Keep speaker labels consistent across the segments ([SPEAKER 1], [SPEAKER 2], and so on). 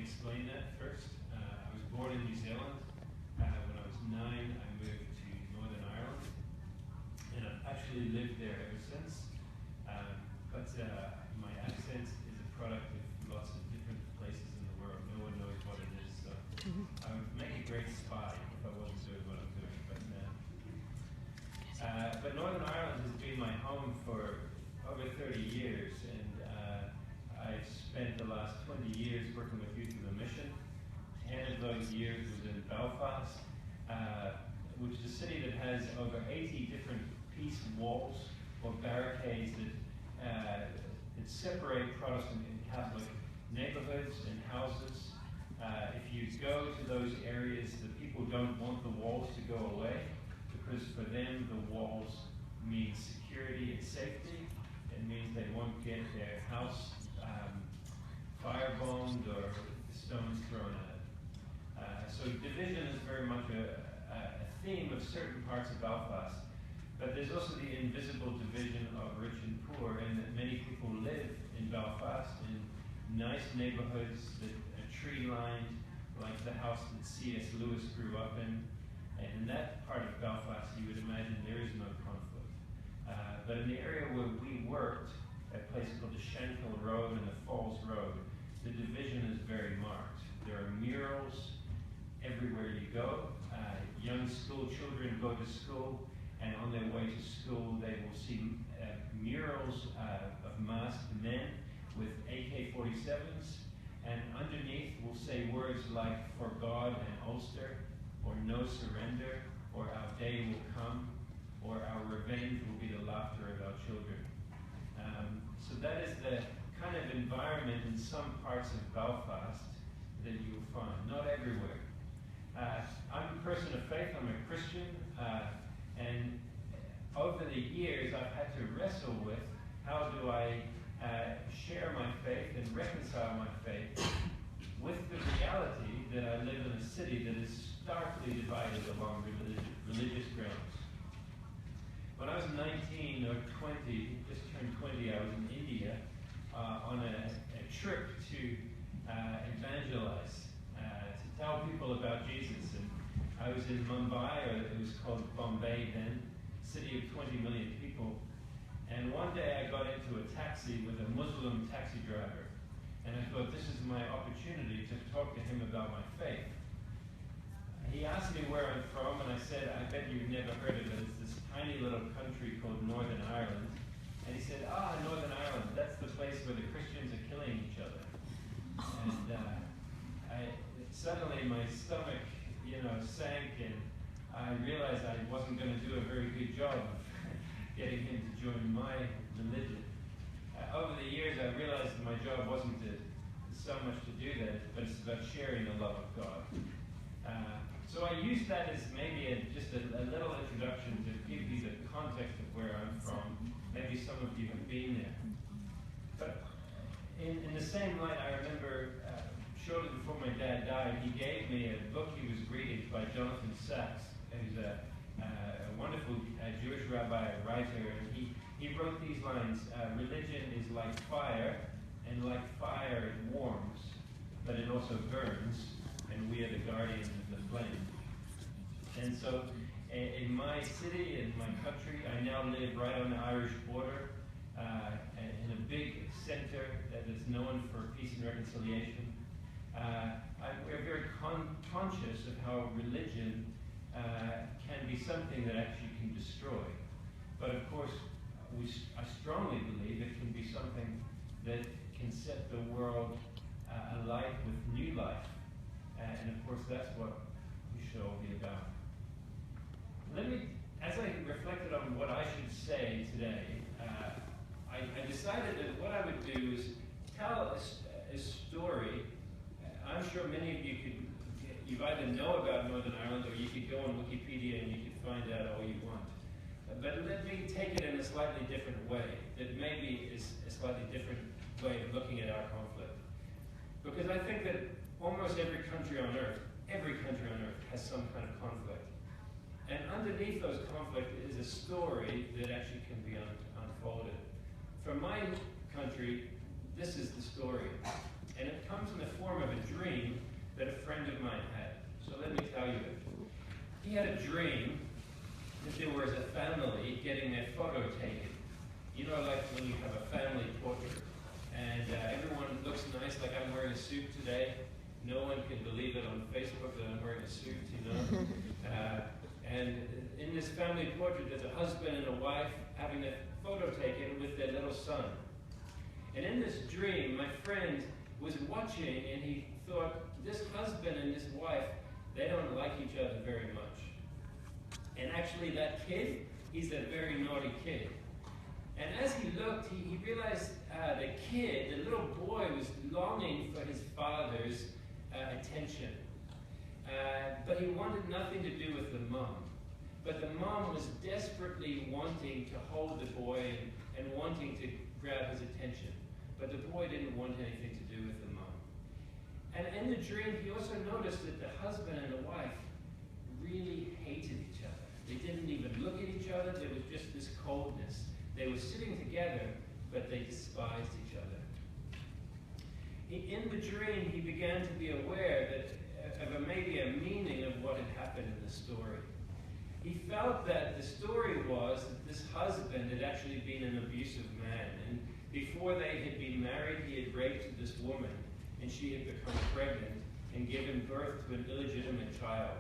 [SPEAKER 1] explain that first. I was born in New Zealand. When I was 9, I moved to Northern Ireland, and I've actually lived there ever since. But my accent is a product of lots of different places in the world. No one knows what it is, so I would make a great spy if I wasn't doing what I'm doing. But Northern Ireland has been my home for over 30 years, and I've spent the last 20 years working with Youth of the Mission. 10 of those years was in Belfast, which is a city that has over 80 different peace walls or barricades that separate Protestant and Catholic neighborhoods and houses. If you go to those areas, the people don't want the walls to go away, because for them the walls mean security and safety. It means they won't get their house firebombed or stones thrown at it. So division is very much a theme of certain parts of Belfast. But there's also the invisible division of rich and poor, and that many people live in Belfast in nice neighborhoods that are tree-lined, like the house that C.S. Lewis grew up in. And in that part of Belfast, you would imagine there is no conflict. But in the area where we worked, a place called the Shankill Road and the Falls Road, the division is very marked. There are murals everywhere you go. Young school children go to school, and on their way to school, they will see murals of masked men with AK-47s, and underneath will say words like "For God and Ulster," or "No surrender," or "Our day will come," or "Our revenge will be the laughter of our children." So that is the kind of environment in some parts of Belfast that you will find, not everywhere. I'm a person of faith, I'm a Christian, and over the years I've had to wrestle with how do I share my faith and reconcile my faith with the reality that I live in a city that is starkly divided along religious grounds. When I was 19 or 20, just turned 20, I was in India on a trip to evangelize, to tell people about Jesus. And I was in Mumbai, or it was called Bombay then, city of 20 million people. And one day I got into a taxi with a Muslim taxi driver. And I thought, this is my opportunity to talk to him about my faith. He asked me where I'm from, and I said, I bet you've never heard of it. It's this tiny little country called Northern Ireland. And he said, Northern Ireland, that's the place where the Christians are killing each other. And suddenly my stomach, sank, and I realized I wasn't going to do a very good job of getting him to join my religion. Over the years, I realized that my job wasn't so much to do that, but it's about sharing the love of God. So I use that as maybe just a little introduction to give you the context of where I'm from. Maybe some of you have been there. But in the same light, I remember shortly before my dad died, he gave me a book he was reading by Jonathan Sachs, who's a wonderful Jewish rabbi, a writer, and he wrote these lines: religion is like fire, and like fire it warms, but it also burns, and we are the guardians of the flame. And so in my city, in my country, I now live right on the Irish border, in a big center that is known for peace and reconciliation. We're very conscious of how religion can be something that actually can destroy. But of course, I strongly believe it can be something that can set the world alight with new life. And of course, that's what we should all be about. As I reflected on what I should say today, I decided that what I would do is tell a story. I'm sure many of you either know about Northern Ireland, or you could go on Wikipedia and you could find out all you want. But let me take it in a slightly different way, that maybe is a slightly different way of looking at our conflict. Because I think that almost every country on earth has some kind of conflict. And underneath those conflicts is a story that actually can be unfolded. For my country, this is the story. And it comes in the form of a dream that a friend of mine had. So let me tell you it. He had a dream that there was a family getting their photo taken. You know, like when you have a family portrait, and everyone looks nice, like I'm wearing a suit today. No one can believe it on Facebook that I'm wearing a suit, you know. And in this family portrait, there's a husband and a wife having a photo taken with their little son. And in this dream, my friend was watching, and he thought, this husband and this wife, they don't like each other very much. And actually, that kid, he's a very naughty kid. And as he looked, he realized the kid, the little boy, was longing for his father's attention. But he wanted nothing to do with the mom. But the mom was desperately wanting to hold the boy and wanting to grab his attention. But the boy didn't want anything to do with the mom. And in the dream, he also noticed that the husband and the wife really hated each other. They didn't even look at each other. There was just this coldness. They were sitting together, but they despised each other. In the dream, he began to be aware that of maybe a meaning of what had happened in the story. He felt that the story was that this husband had actually been an abusive man, and before they had been married, he had raped this woman, and she had become pregnant and given birth to an illegitimate child.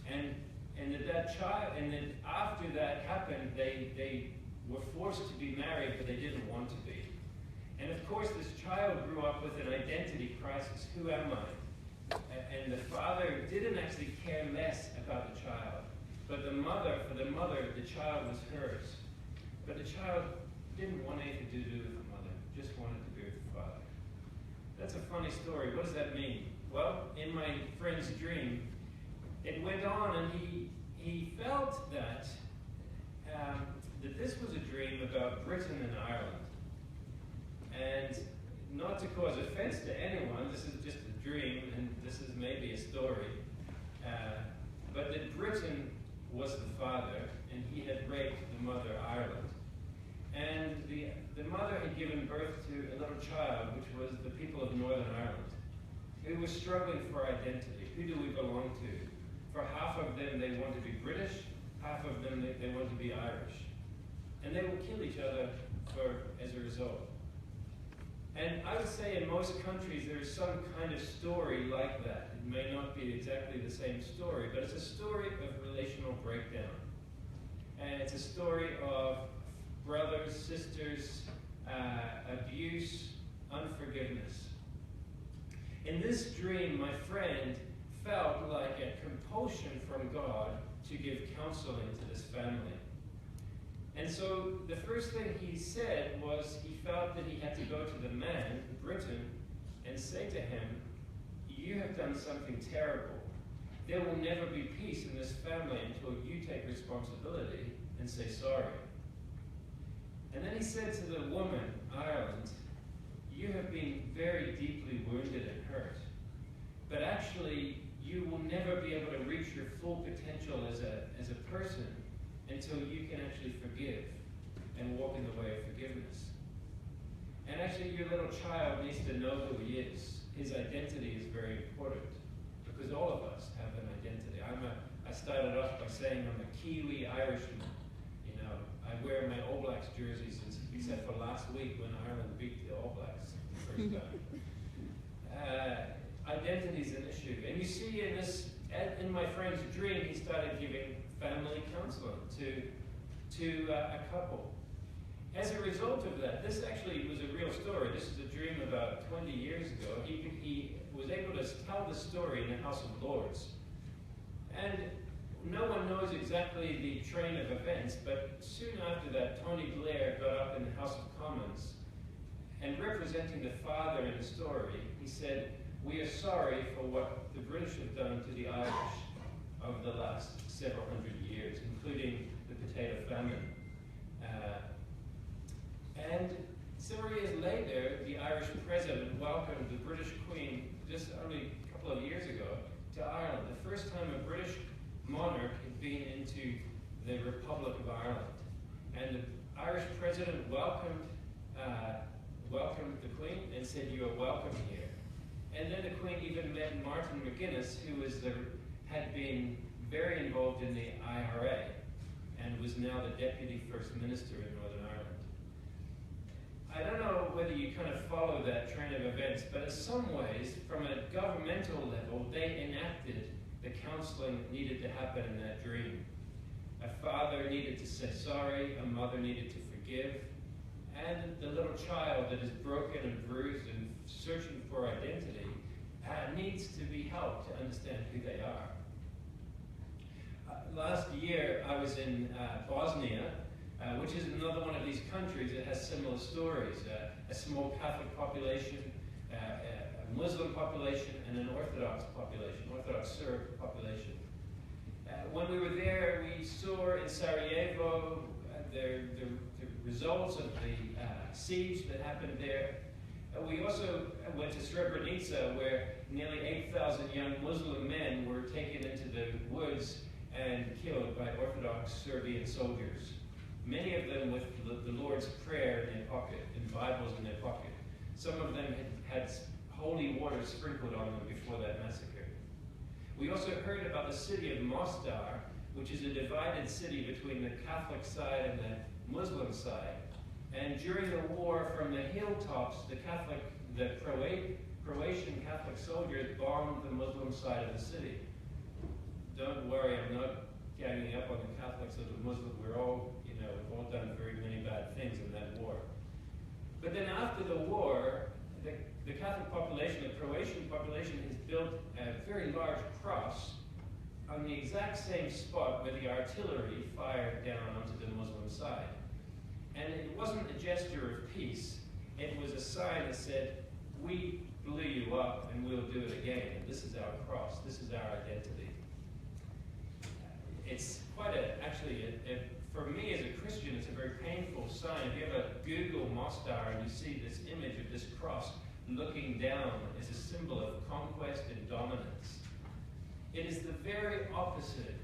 [SPEAKER 1] And then after that happened, they were forced to be married, but they didn't want to be. And of course, this child grew up with an identity crisis. Who am I? And the father didn't actually care less about the child. But for the mother, the child was hers. But the child didn't want anything to do with the mother, just wanted to be with the father. That's a funny story. What does that mean? Well, in my friend's dream, it went on, and he felt that this was a dream about Britain and Ireland. And not to cause offense to anyone, this is just a dream, and this is maybe a story, but that Britain was the father, and he had raped the mother, Ireland. And the mother had given birth to a little child, which was the people of Northern Ireland, who was struggling for identity. Who do we belong to? For half of them, they want to be British, half of them, they want to be Irish. And they will kill each other as a result. And I would say in most countries there is some kind of story like that. It may not be exactly the same story, but it's a story of relational breakdown. And it's a story of brothers, sisters, abuse, unforgiveness. In this dream, my friend felt like a compulsion from God to give counseling to this family. And so the first thing he said was he felt that he had to go to the man, Britain, and say to him, you have done something terrible. There will never be peace in this family until you take responsibility and say sorry. And then he said to the woman, Ireland, you have been very deeply wounded and hurt. But actually, you will never be able to reach your full potential as a person until you can actually forgive and walk in the way of forgiveness. And actually, your little child needs to know who he is. His identity is very important, because all of us have an identity. I started off by saying I'm a Kiwi Irishman. You know, I wear my All Blacks jersey except for last week when Ireland beat the All Blacks the first time. Identity is an issue. And you see in my friend's dream, he started giving family counseling to a couple. As a result of that, this actually was a real story. This is a dream about 20 years ago. He was able to tell the story in the House of Lords. And no one knows exactly the train of events, but soon after that, Tony Blair got up in the House of Commons, and representing the father in the story, he said, we are sorry for what the British have done to the Irish over the last several hundred years, including the potato famine. And several years later, the Irish president welcomed the British Queen just only a couple of years ago to Ireland, the first time a British monarch had been into the Republic of Ireland. And the Irish president welcomed welcomed the Queen and said, "You are welcome here." And then the Queen even met Martin McGuinness, who had been very involved in the IRA and was now the Deputy First Minister in Northern Ireland. I don't know whether you kind of follow that train of events, but in some ways, from a governmental level, they enacted the counselling that needed to happen in that dream. A father needed to say sorry, a mother needed to forgive, and the little child that is broken and bruised and searching for identity needs to be helped to understand who they are. Last year, I was in Bosnia, which is another one of these countries that has similar stories. A small Catholic population, a Muslim population, and an Orthodox population, Orthodox Serb population. When we were there, we saw in Sarajevo the results of the siege that happened there. We also went to Srebrenica, where nearly 8,000 young Muslim men were taken into the woods and killed by Orthodox Serbian soldiers. Many of them with the Lord's Prayer in their pocket, and Bibles in their pocket. Some of them had holy water sprinkled on them before that massacre. We also heard about the city of Mostar, which is a divided city between the Catholic side and the Muslim side. And during the war, from the hilltops, the Croatian Catholic soldiers bombed the Muslim side of the city. Don't worry, I'm not ganging up on the Catholics or the Muslims. We've all done very many bad things in that war. But then after the war, the Catholic population, the Croatian population, has built a very large cross on the exact same spot where the artillery fired down onto the Muslim side. And it wasn't a gesture of peace. It was a sign that said, "We blew you up and we'll do it again. And this is our cross. This is our identity." It's quite for me as a Christian, it's a very painful sign. If you ever Google Mostar and you see this image of this cross looking down, it's a symbol of conquest and dominance. It is the very opposite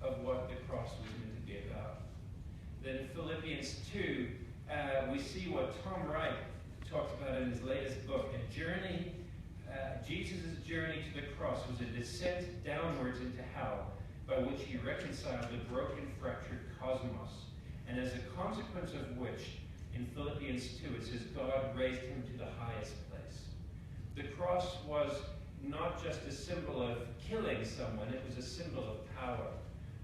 [SPEAKER 1] of what the cross was meant to be about. Then in Philippians 2, we see what Tom Wright talks about in his latest book. Jesus' journey to the cross was a descent downwards into hell, by which he reconciled the broken, fractured cosmos, and as a consequence of which, in Philippians 2, it says, God raised him to the highest place. The cross was not just a symbol of killing someone, it was a symbol of power.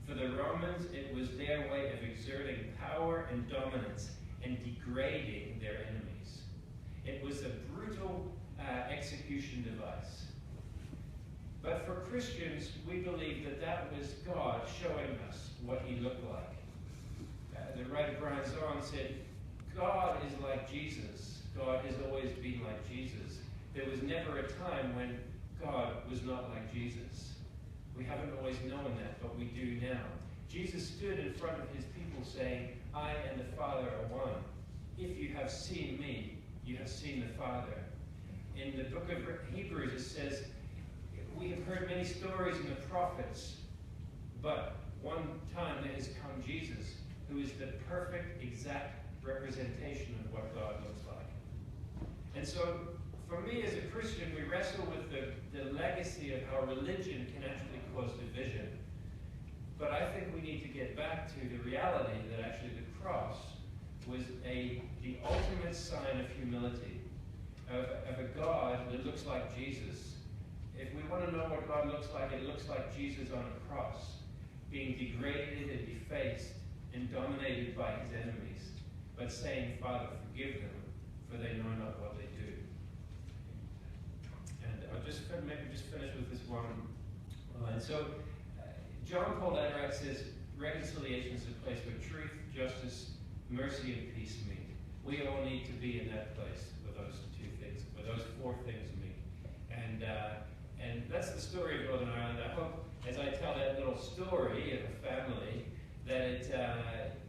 [SPEAKER 1] For the Romans, it was their way of exerting power and dominance and degrading their enemies. It was a brutal execution device. But for Christians, we believe that was God showing us what he looked like. The writer Brian Zoran said, God is like Jesus. God has always been like Jesus. There was never a time when God was not like Jesus. We haven't always known that, but we do now. Jesus stood in front of his people saying, I and the Father are one. If you have seen me, you have seen the Father. In the book of Hebrews, it says, we have heard many stories in the prophets, but one time there has come Jesus, who is the perfect, exact representation of what God looks like. And so, for me as a Christian, we wrestle with the legacy of how religion can actually cause division. But I think we need to get back to the reality that actually the cross was the ultimate sign of humility, of a God that looks like Jesus. If we want to know what God looks like, it looks like Jesus on a cross, being degraded and defaced and dominated by his enemies, but saying, Father, forgive them, for they know not what they do. And I'll maybe just finish with this one line. So, John Paul Lederach says, reconciliation is a place where truth, justice, mercy, and peace meet. We all need to be in that place where those two things, where those four things meet. And that's the story of Northern Ireland. I hope, as I tell that little story of a family, that it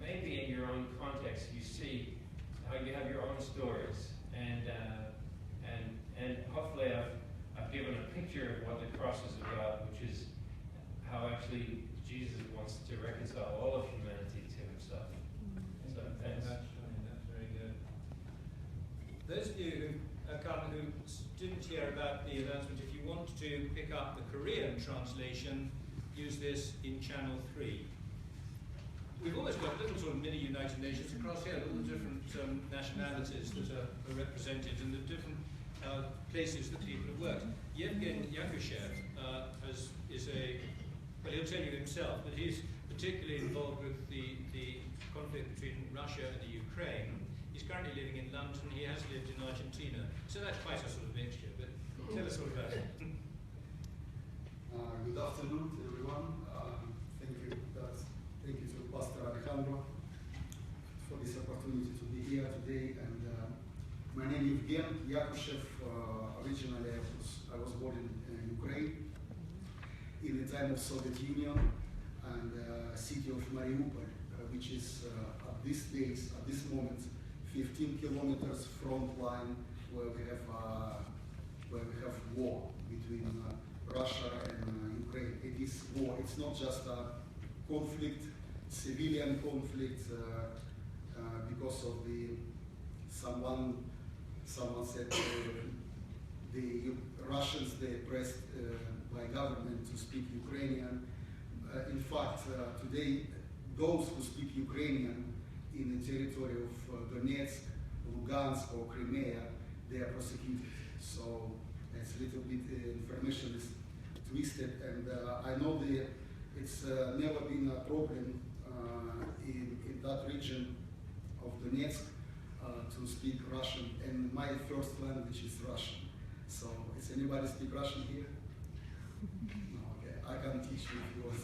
[SPEAKER 1] maybe in your own context you see how you have your own stories, and hopefully I've given a picture of what the cross is about, which is how actually Jesus wants to reconcile all of humanity to himself. So thanks.
[SPEAKER 2] That's very good. Those the announcement, if you want to pick up the Korean translation, use this in channel 3. We've almost got little sort of mini United Nations across here, all the different nationalities that are represented and the different places that people have worked. Yevgen Yakushev well, he'll tell you himself, but he's particularly involved with the conflict between Russia and the Ukraine. He's currently living in London. He has lived in Argentina. So that's quite a sort of mixture, but tell us all about it.
[SPEAKER 3] Good afternoon to everyone. Thank you to Pastor Alejandro for this opportunity to be here today. And my name is Yevgen Yakushev. Originally, I was born in Ukraine in the time of Soviet Union, and city of Mariupol, which is at this moment, 15 kilometers front line where we have war between Russia and Ukraine. It is war. It's not just a conflict, civilian conflict, because of someone said the Russians, they pressed by government to speak Ukrainian. In fact, today, those who speak Ukrainian in the territory of Donetsk, Lugansk, or Crimea, they are prosecuted. So it's a little bit information is twisted, and I know it's never been a problem in that region of Donetsk to speak Russian, and my first language is Russian. So, does anybody speak Russian here? No, okay, I can teach you if you want.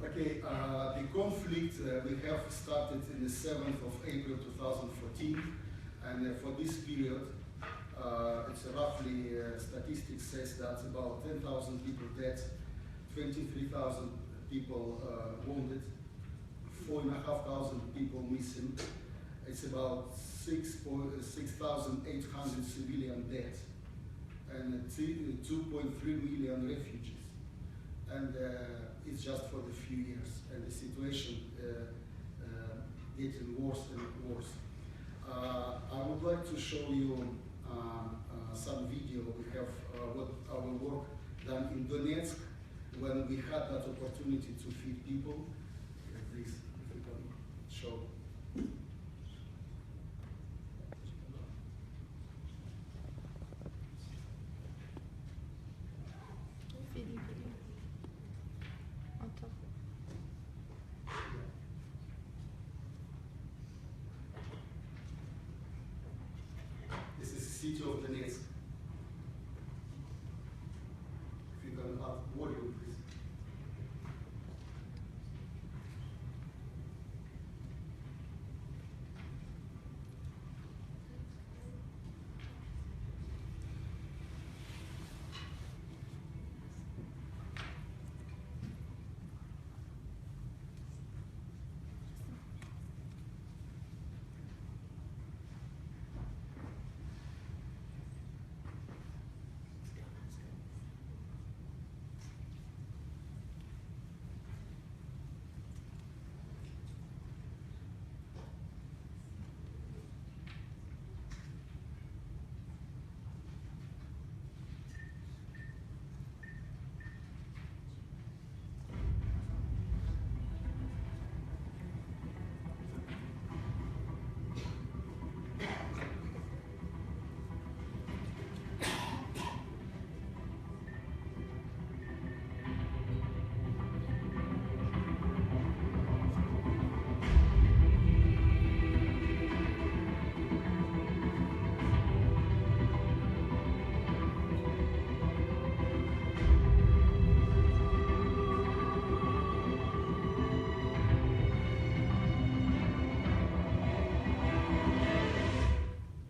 [SPEAKER 3] Okay, the conflict we have started in the 7th of April 2014, and for this period, it's roughly, statistics says that about 10,000 people dead, 23,000 people wounded, 4,500 people missing. It's about 6,800 civilian dead, and 2.3 million refugees. And it's just for the few years, and the situation getting worse and worse. I would like to show you some video. We have what our work done in Donetsk when we had that opportunity to feed people. Please, if you can show. This is the city of Donetsk. If you can add volume, please.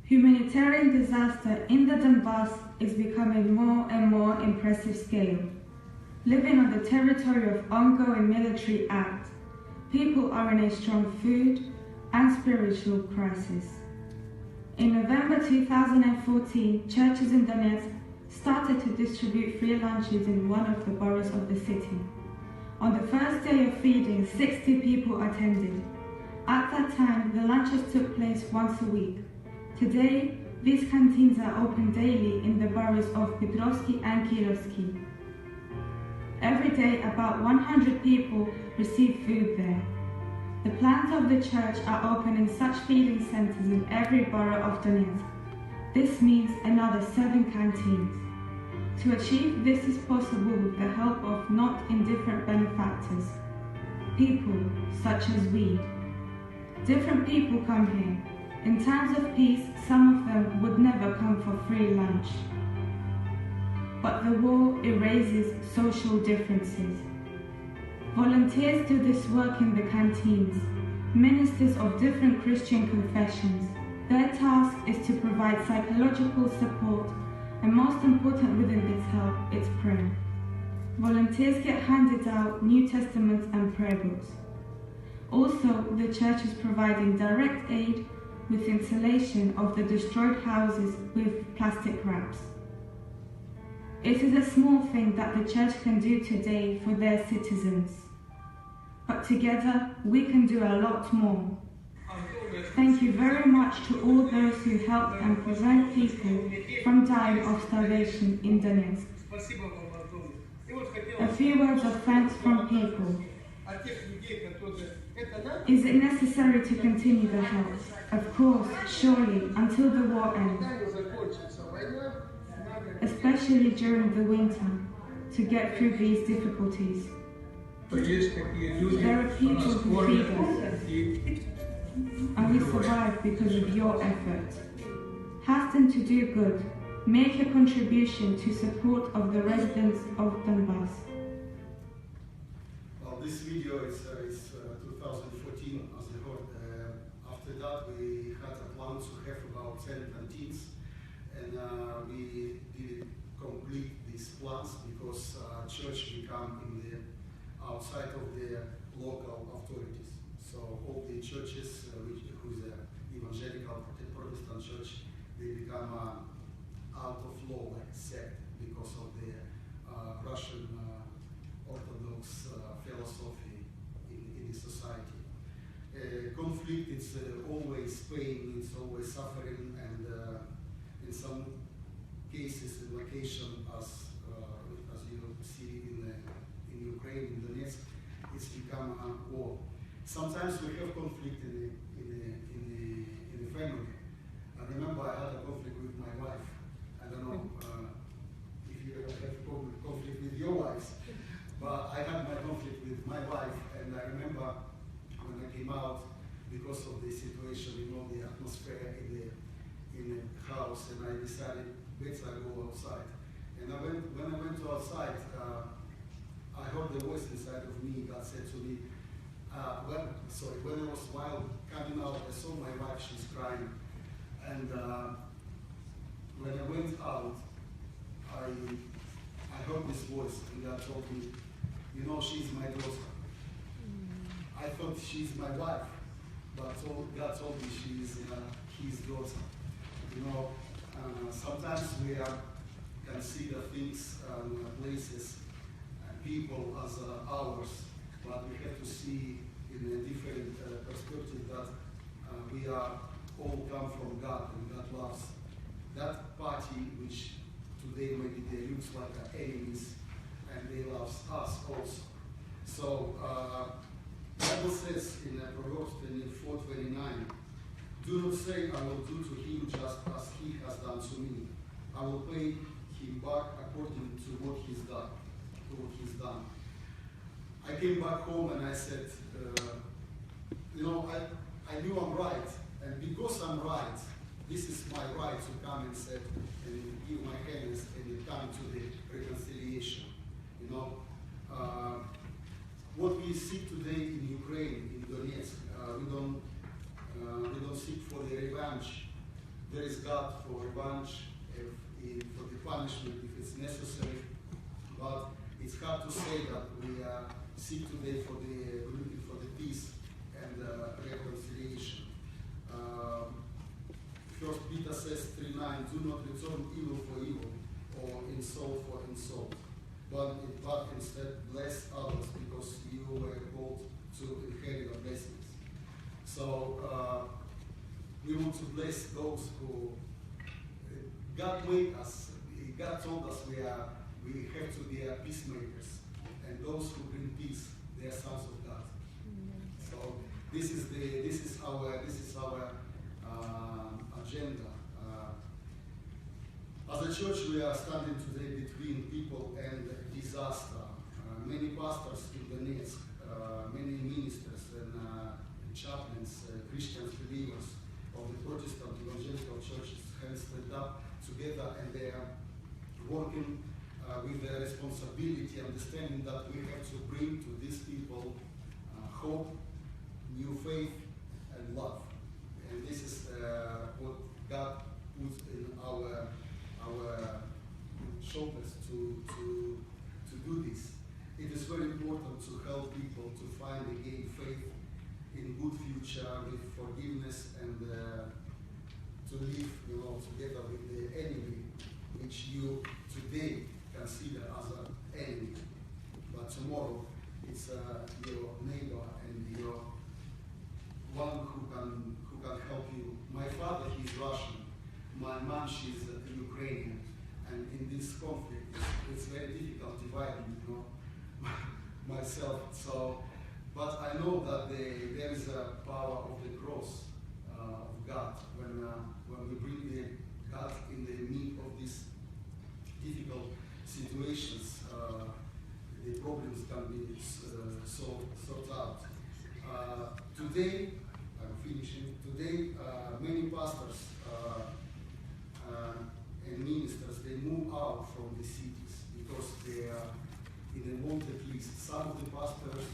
[SPEAKER 4] Humanitarian disaster in the Donbass is becoming more and more impressive scale. Living on the territory of ongoing military act, people are in a strong food and spiritual crisis. In November 2014, churches in Donetsk started to distribute free lunches in one of the boroughs of the city. On the first day of feeding, 60 people attended. At that time, the lunches took place once a week. Today, These canteens are open daily in the boroughs of Pidrovsky and Kirovsky. Every day, about 100 people receive food there. The plans of the church are open in such feeding centers in every borough of Donetsk. This means another 7 canteens. To achieve this is possible with the help of not indifferent benefactors, people such as we. Different people come here. In times of peace, some of them would never come for free lunch. But the war erases social differences. Volunteers do this work in the canteens, ministers of different Christian confessions. Their task is to provide psychological support, and most important within this help, it's prayer. Volunteers get handed out New Testaments and prayer books. Also, the church is providing direct aid with insulation of the destroyed houses with plastic wraps. It is a small thing that the church can do today for their citizens. But together, we can do a lot more. Thank you very much to all those who helped and prevent people from dying of starvation in Donetsk. A few words of thanks from people. Is it necessary to continue the help? Of course, surely, until the war ends. Especially during the winter, to get through these difficulties. There are people who feed us, and we survive because of your effort. Hasten to do good. Make a contribution to support of the residents of Donbass.
[SPEAKER 3] Well, this video is 2014, as I heard. After that, we had a plan to have about 10 canteens, and we didn't complete these plans because church became outside of the local authorities. So all the churches, who is an evangelical Protestant church, they become out of law, like sect, because of the Russian Orthodox philosophy in the society. Conflict is always pain, it's always suffering, and in some cases, the location, as you see in Ukraine, in Donetsk, it's become a war. Sometimes we have conflict in the family. I remember I had a conflict with my wife. I don't know if you ever have conflict with your wives, but I had my conflict with my wife, and I remember when I came out, because of the situation, the atmosphere in the house, and I decided, better go outside. And when I went outside, I heard the voice inside of me. God said to me, when I was while coming out, I saw my wife, she's crying. And when I went out, I heard this voice, and God told me, she's my daughter. I thought she's my wife, but God told me she's his daughter. Sometimes we consider things, places, people as ours, but we have to see in a different perspective that we are all come from God, and God loves that party which today maybe they looks like enemies, and they love us also. So Bible says in Proverbs 24:29, do not say, I will do to him just as he has done to me. I will pay him back according to what he's done. I came back home and I said, I knew I'm right, and because I'm right, this is my right to come and say and give my hands and come to the reconciliation. What we see today in Ukraine, in Donetsk, we don't seek for the revenge. There is God for revenge, for the punishment if it's necessary. But it's hard to say that we seek today for the peace and reconciliation. First Peter says 3:9, do not return evil for evil or insult for insult, but instead bless others because you were called to inherit the blessings. So we want to bless those who God made us, God told us we have to be peacemakers, and those who bring peace, they are sons of God. So this is our agenda. As a church, we are standing today between people and disaster. Many pastors in Donetsk, many ministers and chaplains, Christians, believers of the Protestant evangelical churches have stood up together, and they are working with their responsibility, understanding that we have to bring to these people hope, new faith, and love. And this is what God puts in our shoulders to do this. It is very important to help people to find again faith in good future with forgiveness, and to live, together with the enemy, which you today consider as an enemy, but tomorrow it's your neighbor and your one who can help you. My father, he's Russian. My mom, she's Ukrainian, and in this conflict, it's very difficult dividing, myself. So, but I know that there is a power of the cross of God when we bring God in the midst of these difficult situations. The problems can be sorted out. Today, I'm finishing. Today, many pastors and ministers, they move out from the cities because they are in a wanted list. Some of the pastors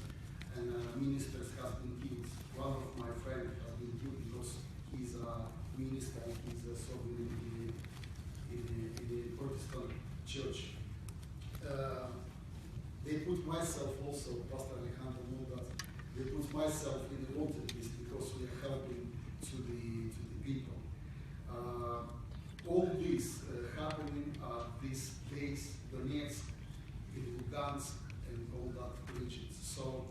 [SPEAKER 3] and ministers have been killed. One of my friends has been killed because he's a minister and he's serving in the Protestant church. They put myself also, Pastor Alejandro know that, they put myself in the wanted list because we are helping to the people. All this happening at these days, Donetsk, in Lugansk, and all that regions. So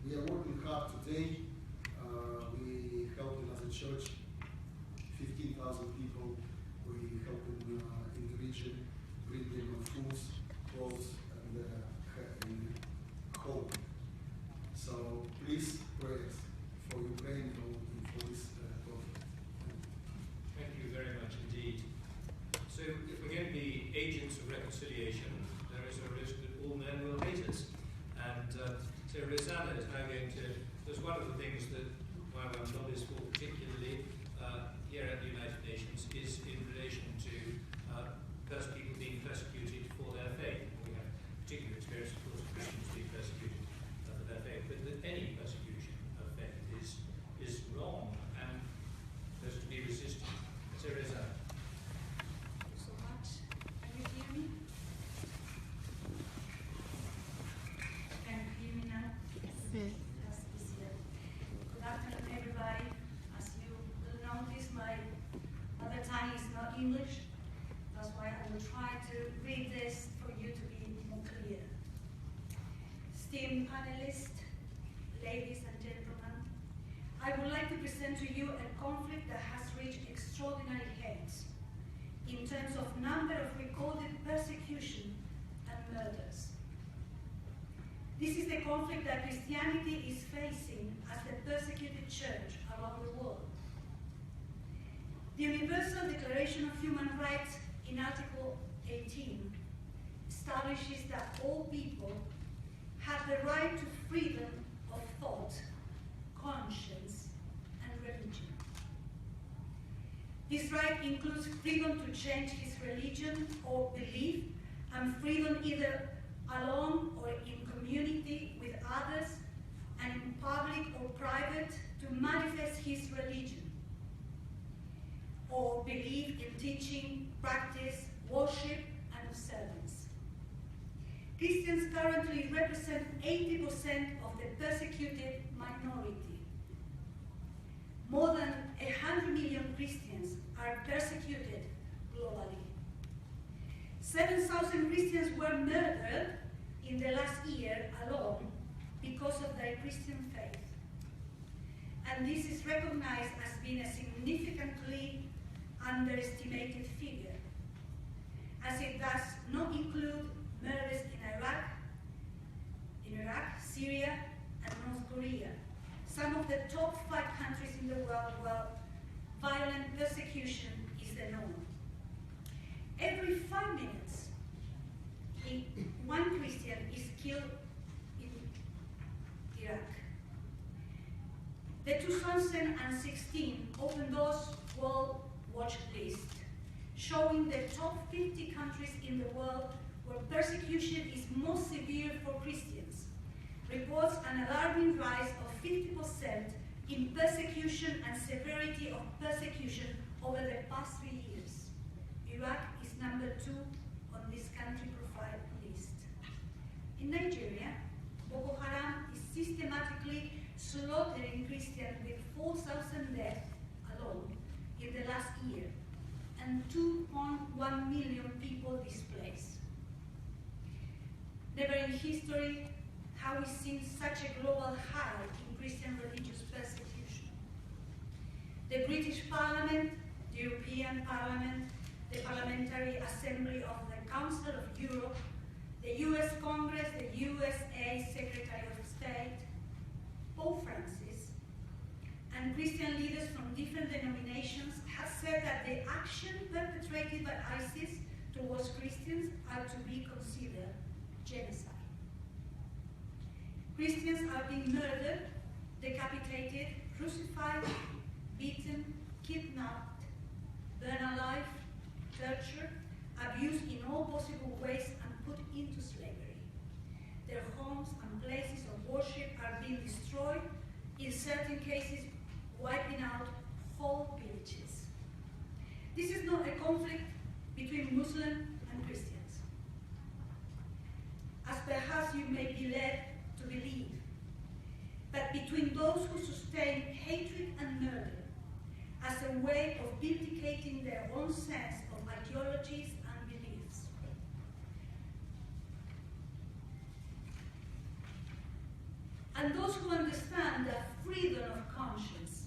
[SPEAKER 3] we are working hard today. We helping as a church 15,000 people. We helping in the region, bring them foods, clothes, and hope. So please pray for Ukraine and for this conflict.
[SPEAKER 2] Thank you very much indeed. So if we're going to be agents of reconciliation, there is a risk that all men will hate us. And so Rosanna is now going to, there's one of the things that my job is for particularly here at the United Nations is in relation to people being persecuted for their faith. We have particular experience, of course, of Christians being persecuted for their faith, but that any persecution of faith is wrong and has to be resisted. So Rosanna.
[SPEAKER 5] Thank you so much. Can you hear me? Can you hear me now? Yes. That's easier. Good afternoon, everybody. As you will notice, my mother tongue is not English. That's why I will try to read this for you to be more clear. Esteemed panelists, ladies and gentlemen, I would like to present to you a conflict that has reached extraordinary heights in terms of number of recorded persecution and murders. This is the conflict that Christianity is facing as the persecuted church around the world. The Universal Declaration of Human Rights in Article 18 establishes that all people have the right to freedom of thought, conscience, and religion. This right includes freedom to change his religion or belief, and freedom either alone or in community with others, and in public or private to manifest his religion or belief in teaching, practice, worship, and observance. Christians currently represent 80% of the persecuted minority. More than 100 million Christians are persecuted globally. 7,000 Christians were murdered in the last year alone because of their Christian faith. And this is recognized as being a significantly underestimated figure, as it does not include murders in Iraq, Syria, and North Korea, some of the top 5 countries in the world where violent persecution is the norm. Every 5 minutes, one Christian is killed in Iraq. The 2016 Open Doors World Watch list, showing the top 50 countries in the world where persecution is most severe for Christians, reports an alarming rise of 50% in persecution and severity of persecution over the past 3 years. Iraq is number 2 on this country profile list. In Nigeria, Boko Haram is systematically slaughtering Christians with 4,000 deaths alone in the last year, and 2.1 million people displaced. Never in history have we seen such a global high in Christian religious persecution. The British Parliament, the European Parliament, the Parliamentary Assembly of the Council of Europe, the US Congress, the USA Secretary of State, Pope Francis, and Christian leaders from different denominations have said that the action perpetrated by ISIS towards Christians are to be considered genocide. Christians are being murdered, decapitated, crucified, beaten, kidnapped, burned alive, tortured, abused in all possible ways, and put into slavery. Their homes and places of worship are being destroyed, in certain cases wiping out whole villages. This is not a conflict between Muslims and Christians, as perhaps you may be led to believe, but between those who sustain hatred and murder as a way of vindicating their own sense of ideologies and beliefs. And those who understand that freedom of conscience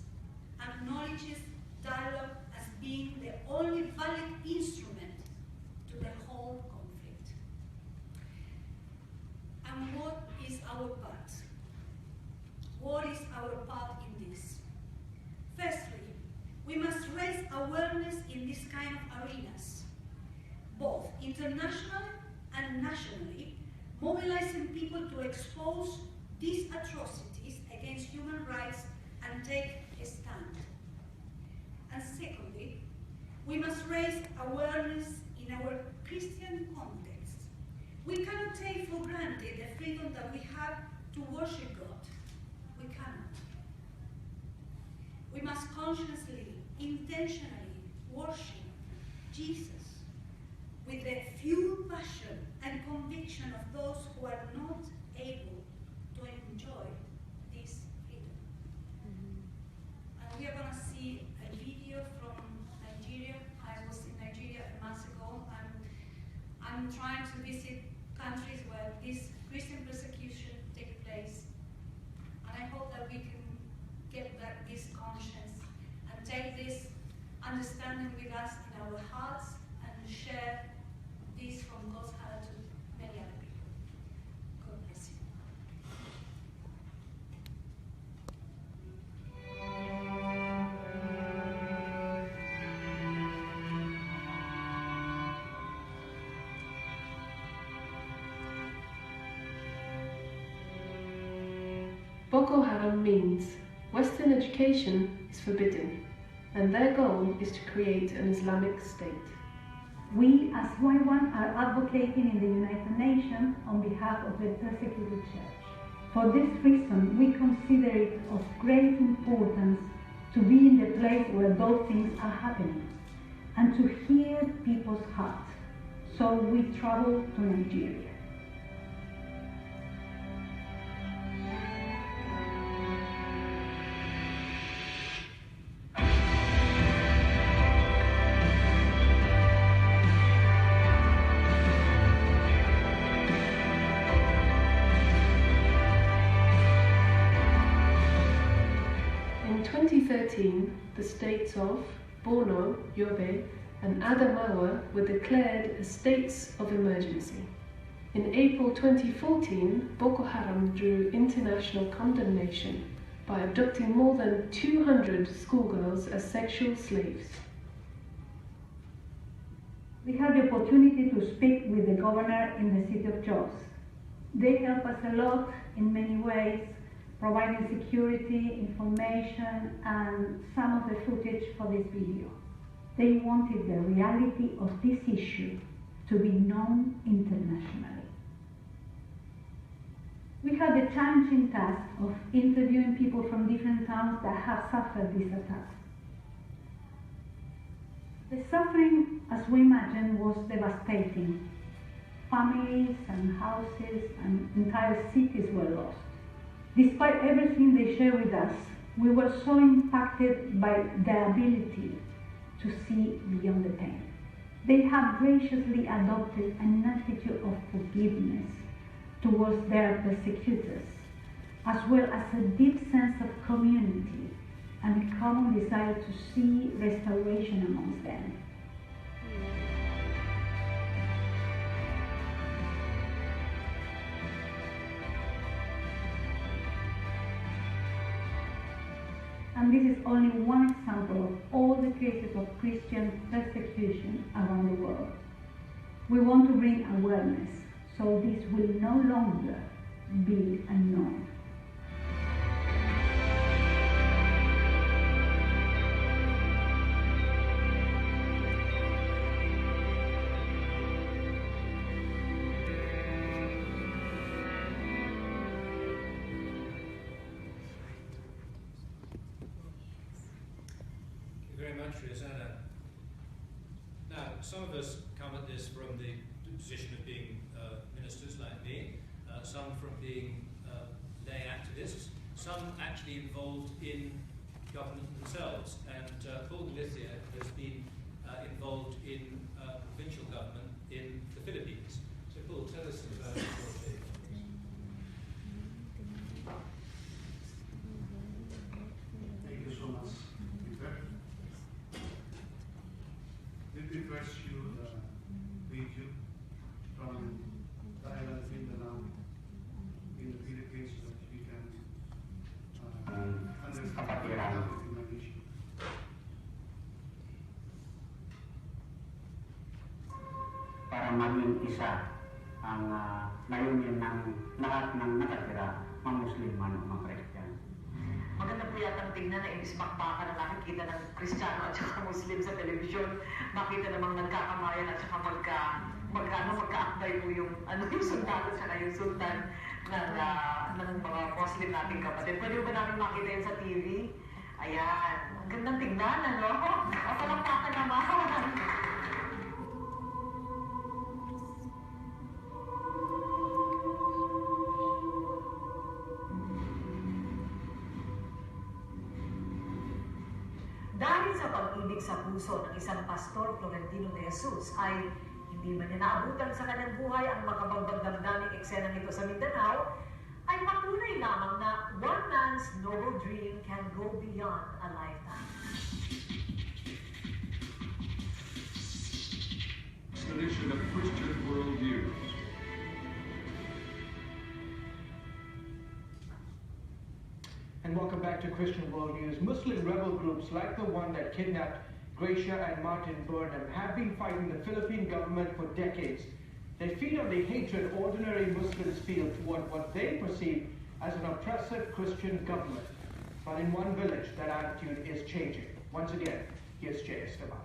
[SPEAKER 5] acknowledges dialogue as being the only valid instrument to the whole conflict. And what is our part? What is our part in this? Firstly, we must raise awareness in this kind of arenas, both internationally and nationally, mobilizing people to expose these atrocities against human rights and take a stand. And secondly, we must raise awareness in our Christian context. We cannot take for granted the freedom that we have to worship God. We cannot. We must consciously, intentionally worship Jesus with the full passion and conviction of those who are not able to enjoy this freedom. And we are going to see a video from Nigeria. I was in Nigeria a month ago, and I'm trying to visit countries where this Christian persecution takes place. And I hope that we can get back this conscience and take this understanding with us in our hearts and share this from God's heart to many other people. God bless you.
[SPEAKER 6] Boko Haram means Western education is forbidden, and their goal is to create an Islamic state.
[SPEAKER 7] We as Y1 are advocating in the United Nations on behalf of the persecuted church. For this reason, we consider it of great importance to be in the place where those things are happening and to hear people's hearts. So we travel to Nigeria.
[SPEAKER 6] In 2013, the states of Borno, Yobe, and Adamawa were declared as states of emergency. In April 2014, Boko Haram drew international condemnation by abducting more than 200 schoolgirls as sexual slaves.
[SPEAKER 7] We had the opportunity to speak with the governor in the city of Jos. They help us a lot in many ways, providing security, information, and some of the footage for this video. They wanted the reality of this issue to be known internationally. We had the challenging task of interviewing people from different towns that have suffered these attacks. The suffering, as we imagine, was devastating. Families and houses and entire cities were lost. Despite everything they shared with us, we were so impacted by their ability to see beyond the pain. They have graciously adopted an attitude of forgiveness towards their persecutors, as well as a deep sense of community and a common desire to see restoration amongst them. And this is only one example of all the cases of Christian persecution around the world. We want to bring awareness, so this will no longer be unknown.
[SPEAKER 2] Rosanna. Now, some of us come at this from the position of being ministers like me, some from being lay activists, some actually involved in government themselves. And Paul Galicia has been involved in provincial government in the Philippines. So Paul, tell us about your take.
[SPEAKER 3] Thank you so much, Peter. Let me first show the video from the island of Mindanao in the Philippines so that we can understand the issue.
[SPEAKER 8] Para maging isa ang layunin ng lahat ng nakatira, mga Muslim man o mga Christian.
[SPEAKER 9] Maganda po yatang tingnan na imbis makbaka na nakikita ng Kristiyano at saka Muslim sa telebisyon, makita namang nagkakamayan at saka magkaakbay po yung sundalo at saka yung sultan ng mga Muslim nating kapatid. Pwede ba namin makita yun sa TV? Ayan, ang gandang tingnan, ano? O palakpakan naman. Dahil sa pag-ibig sa puso ng isang pastor Florentino de Jesus ay hindi man niya naabutan sa kanyang buhay ang makabagdamdaming eksenang ito sa Mindanao, ay patunay lamang na one man's noble dream can go beyond a lifetime.
[SPEAKER 10] Tradition of Christian worldviews.
[SPEAKER 11] And welcome back to Christian Worldviews. Muslim rebel groups like the one that kidnapped Gracia and Martin Burnham have been fighting the Philippine government for decades. They feed on the hatred ordinary Muslims feel toward what they perceive as an oppressive Christian government. But in one village, that attitude is changing. Once again, here's Jay Esteban.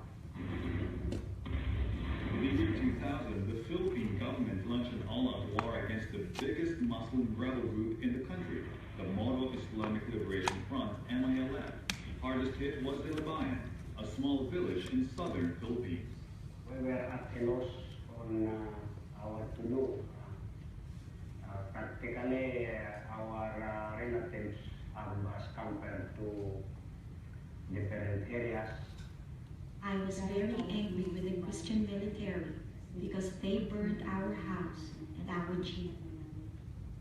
[SPEAKER 10] In the year 2000, the Philippine government launched an all-out war against the biggest Muslim rebel group in the country, the Moro Islamic Liberation Front, MILF. Hardest hit was Libayan, a small village in southern Philippines.
[SPEAKER 8] We were at a loss on our to-do. Practically, our relatives have us compared to different areas.
[SPEAKER 12] I was very angry with the Christian military because they burned our house and our jeep.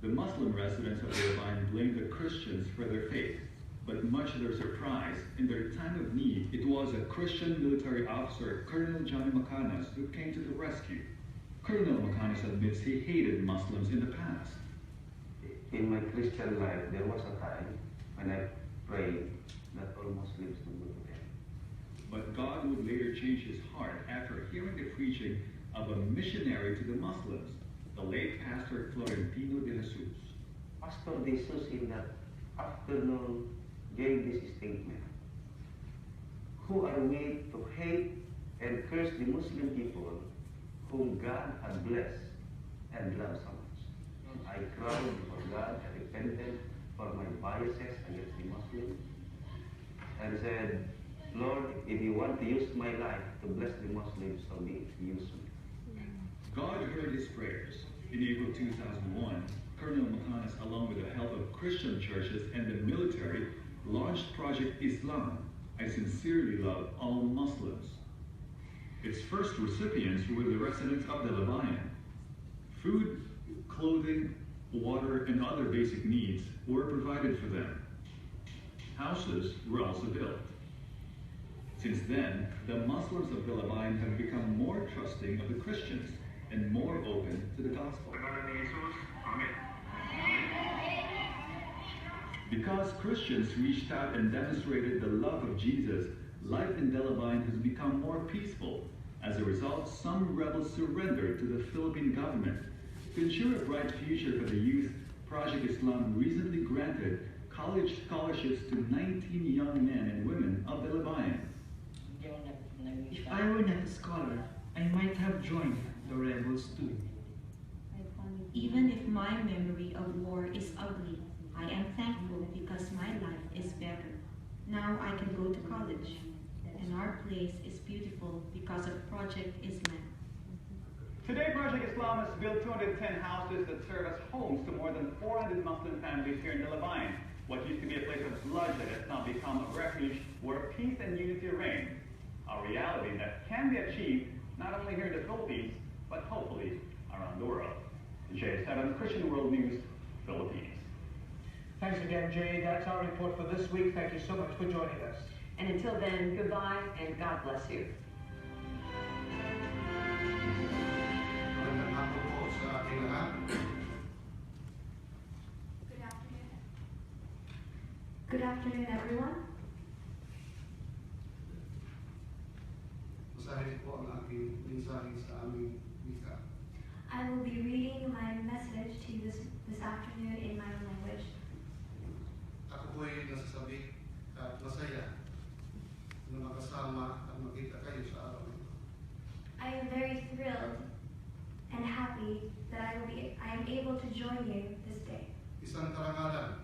[SPEAKER 10] The Muslim residents of Libayan blamed the Christians for their faith. But much to their surprise, in their time of need, it was a Christian military officer, Colonel Johnny Macanas, who came to the rescue. Colonel Macanas admits he hated Muslims in the past.
[SPEAKER 8] In my Christian life, there was a time when I prayed that all Muslims would go to hell.
[SPEAKER 10] But God would later change his heart after hearing the preaching of a missionary to the Muslims, the late Pastor Florentino de Jesus.
[SPEAKER 8] Pastor de Jesus in that afternoon gave this statement. Who are we to hate and curse the Muslim people whom God had blessed and loved so much? I cried before God, I repented for my biases against the Muslims, and said, Lord, if you want to use my life to bless the Muslims, so be it, use me.
[SPEAKER 10] God heard his prayers. In April 2001, Colonel Macanas, along with the help of Christian churches and the military, launched Project Islam, I Sincerely Love All Muslims. Its first recipients were the residents of the Lebanon. Food, clothing, water, and other basic needs were provided for them. Houses were also built. Since then, the Muslims of the Lebanon have become more trusting of the Christians and more open to the gospel. Because Christians reached out and demonstrated the love of Jesus, life in Delabine has become more peaceful. As a result, some rebels surrendered to the Philippine government. To ensure a bright future for the youth, Project Islam recently granted college scholarships to 19 young men and women of Delabine.
[SPEAKER 13] If I were not a scholar, I might have joined the rebels too.
[SPEAKER 12] Even if my memory of war is ugly, I am thankful because my life is better. Now I can go to college, and our place is beautiful because of Project Islam.
[SPEAKER 14] Today, Project Islam has built 210 houses that serve as homes to more than 400 Muslim families here in the Lebanon. What used to be a place of bloodshed has now become a refuge where peace and unity reign. A reality that can be achieved not only here in the Philippines, but hopefully around the world. J7 Christian World News, Philippines.
[SPEAKER 11] Thanks again, Jay. That's our report for this week. Thank you so much for joining us.
[SPEAKER 9] And until then, goodbye and God bless you.
[SPEAKER 15] Good afternoon, everyone. I will be reading my message to you this afternoon in my own language.
[SPEAKER 3] Ako po'y nasasabi at masaya na makasama at makita kayo sa araw na ito.
[SPEAKER 15] I am very thrilled and happy that I am able to join you this day.
[SPEAKER 3] Isang karangalan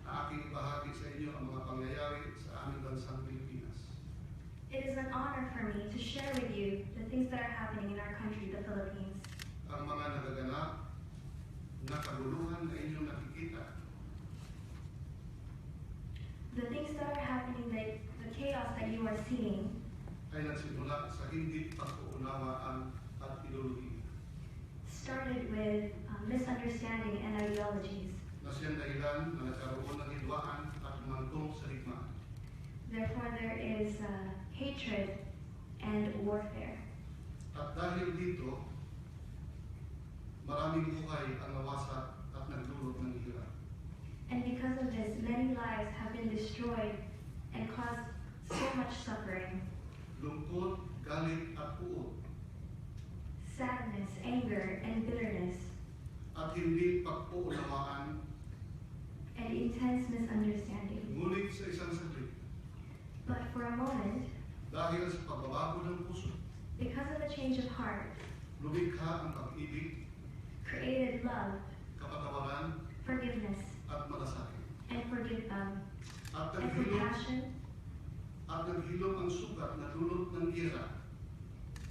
[SPEAKER 3] na aking ibahagi sa inyo ang mga pangyayari sa aming bansang Pilipinas.
[SPEAKER 15] It is an honor for me to share with you the things that are happening in our country, the Philippines.
[SPEAKER 3] Ang mga nagaganap na kaguluhan na inyong nakikita.
[SPEAKER 15] The things that are happening, like the chaos that you are seeing,
[SPEAKER 3] ay nagsimula sa hindi pagkuunawaan at ideolohiya.
[SPEAKER 15] Started with misunderstanding and ideologies.
[SPEAKER 3] Na siyang dahilan na nagkaroon ng hidwaan at umantong sa digmaan.
[SPEAKER 15] Therefore, there is hatred and warfare.
[SPEAKER 3] At dahil dito, maraming buhay ang nawasak at nagdulot ng hirap.
[SPEAKER 15] And because of this, many lives have been destroyed and caused so much suffering.
[SPEAKER 3] Lungkot, galit at uot.
[SPEAKER 15] Sadness, anger, and bitterness.
[SPEAKER 3] At hindi pagkuunawaan.
[SPEAKER 15] And intense misunderstanding.
[SPEAKER 3] Ngunit sa isang saglit.
[SPEAKER 15] But for a moment,
[SPEAKER 3] dahil sa pagbabago ng puso,
[SPEAKER 15] because of a change of heart,
[SPEAKER 3] lumikha ang pag-ibig,
[SPEAKER 15] created love,
[SPEAKER 3] kapatawaran,
[SPEAKER 15] forgiveness,
[SPEAKER 3] at malasakit.
[SPEAKER 15] And
[SPEAKER 3] and
[SPEAKER 15] compassion.
[SPEAKER 3] At naghilom ang sugat na dulot ng gera.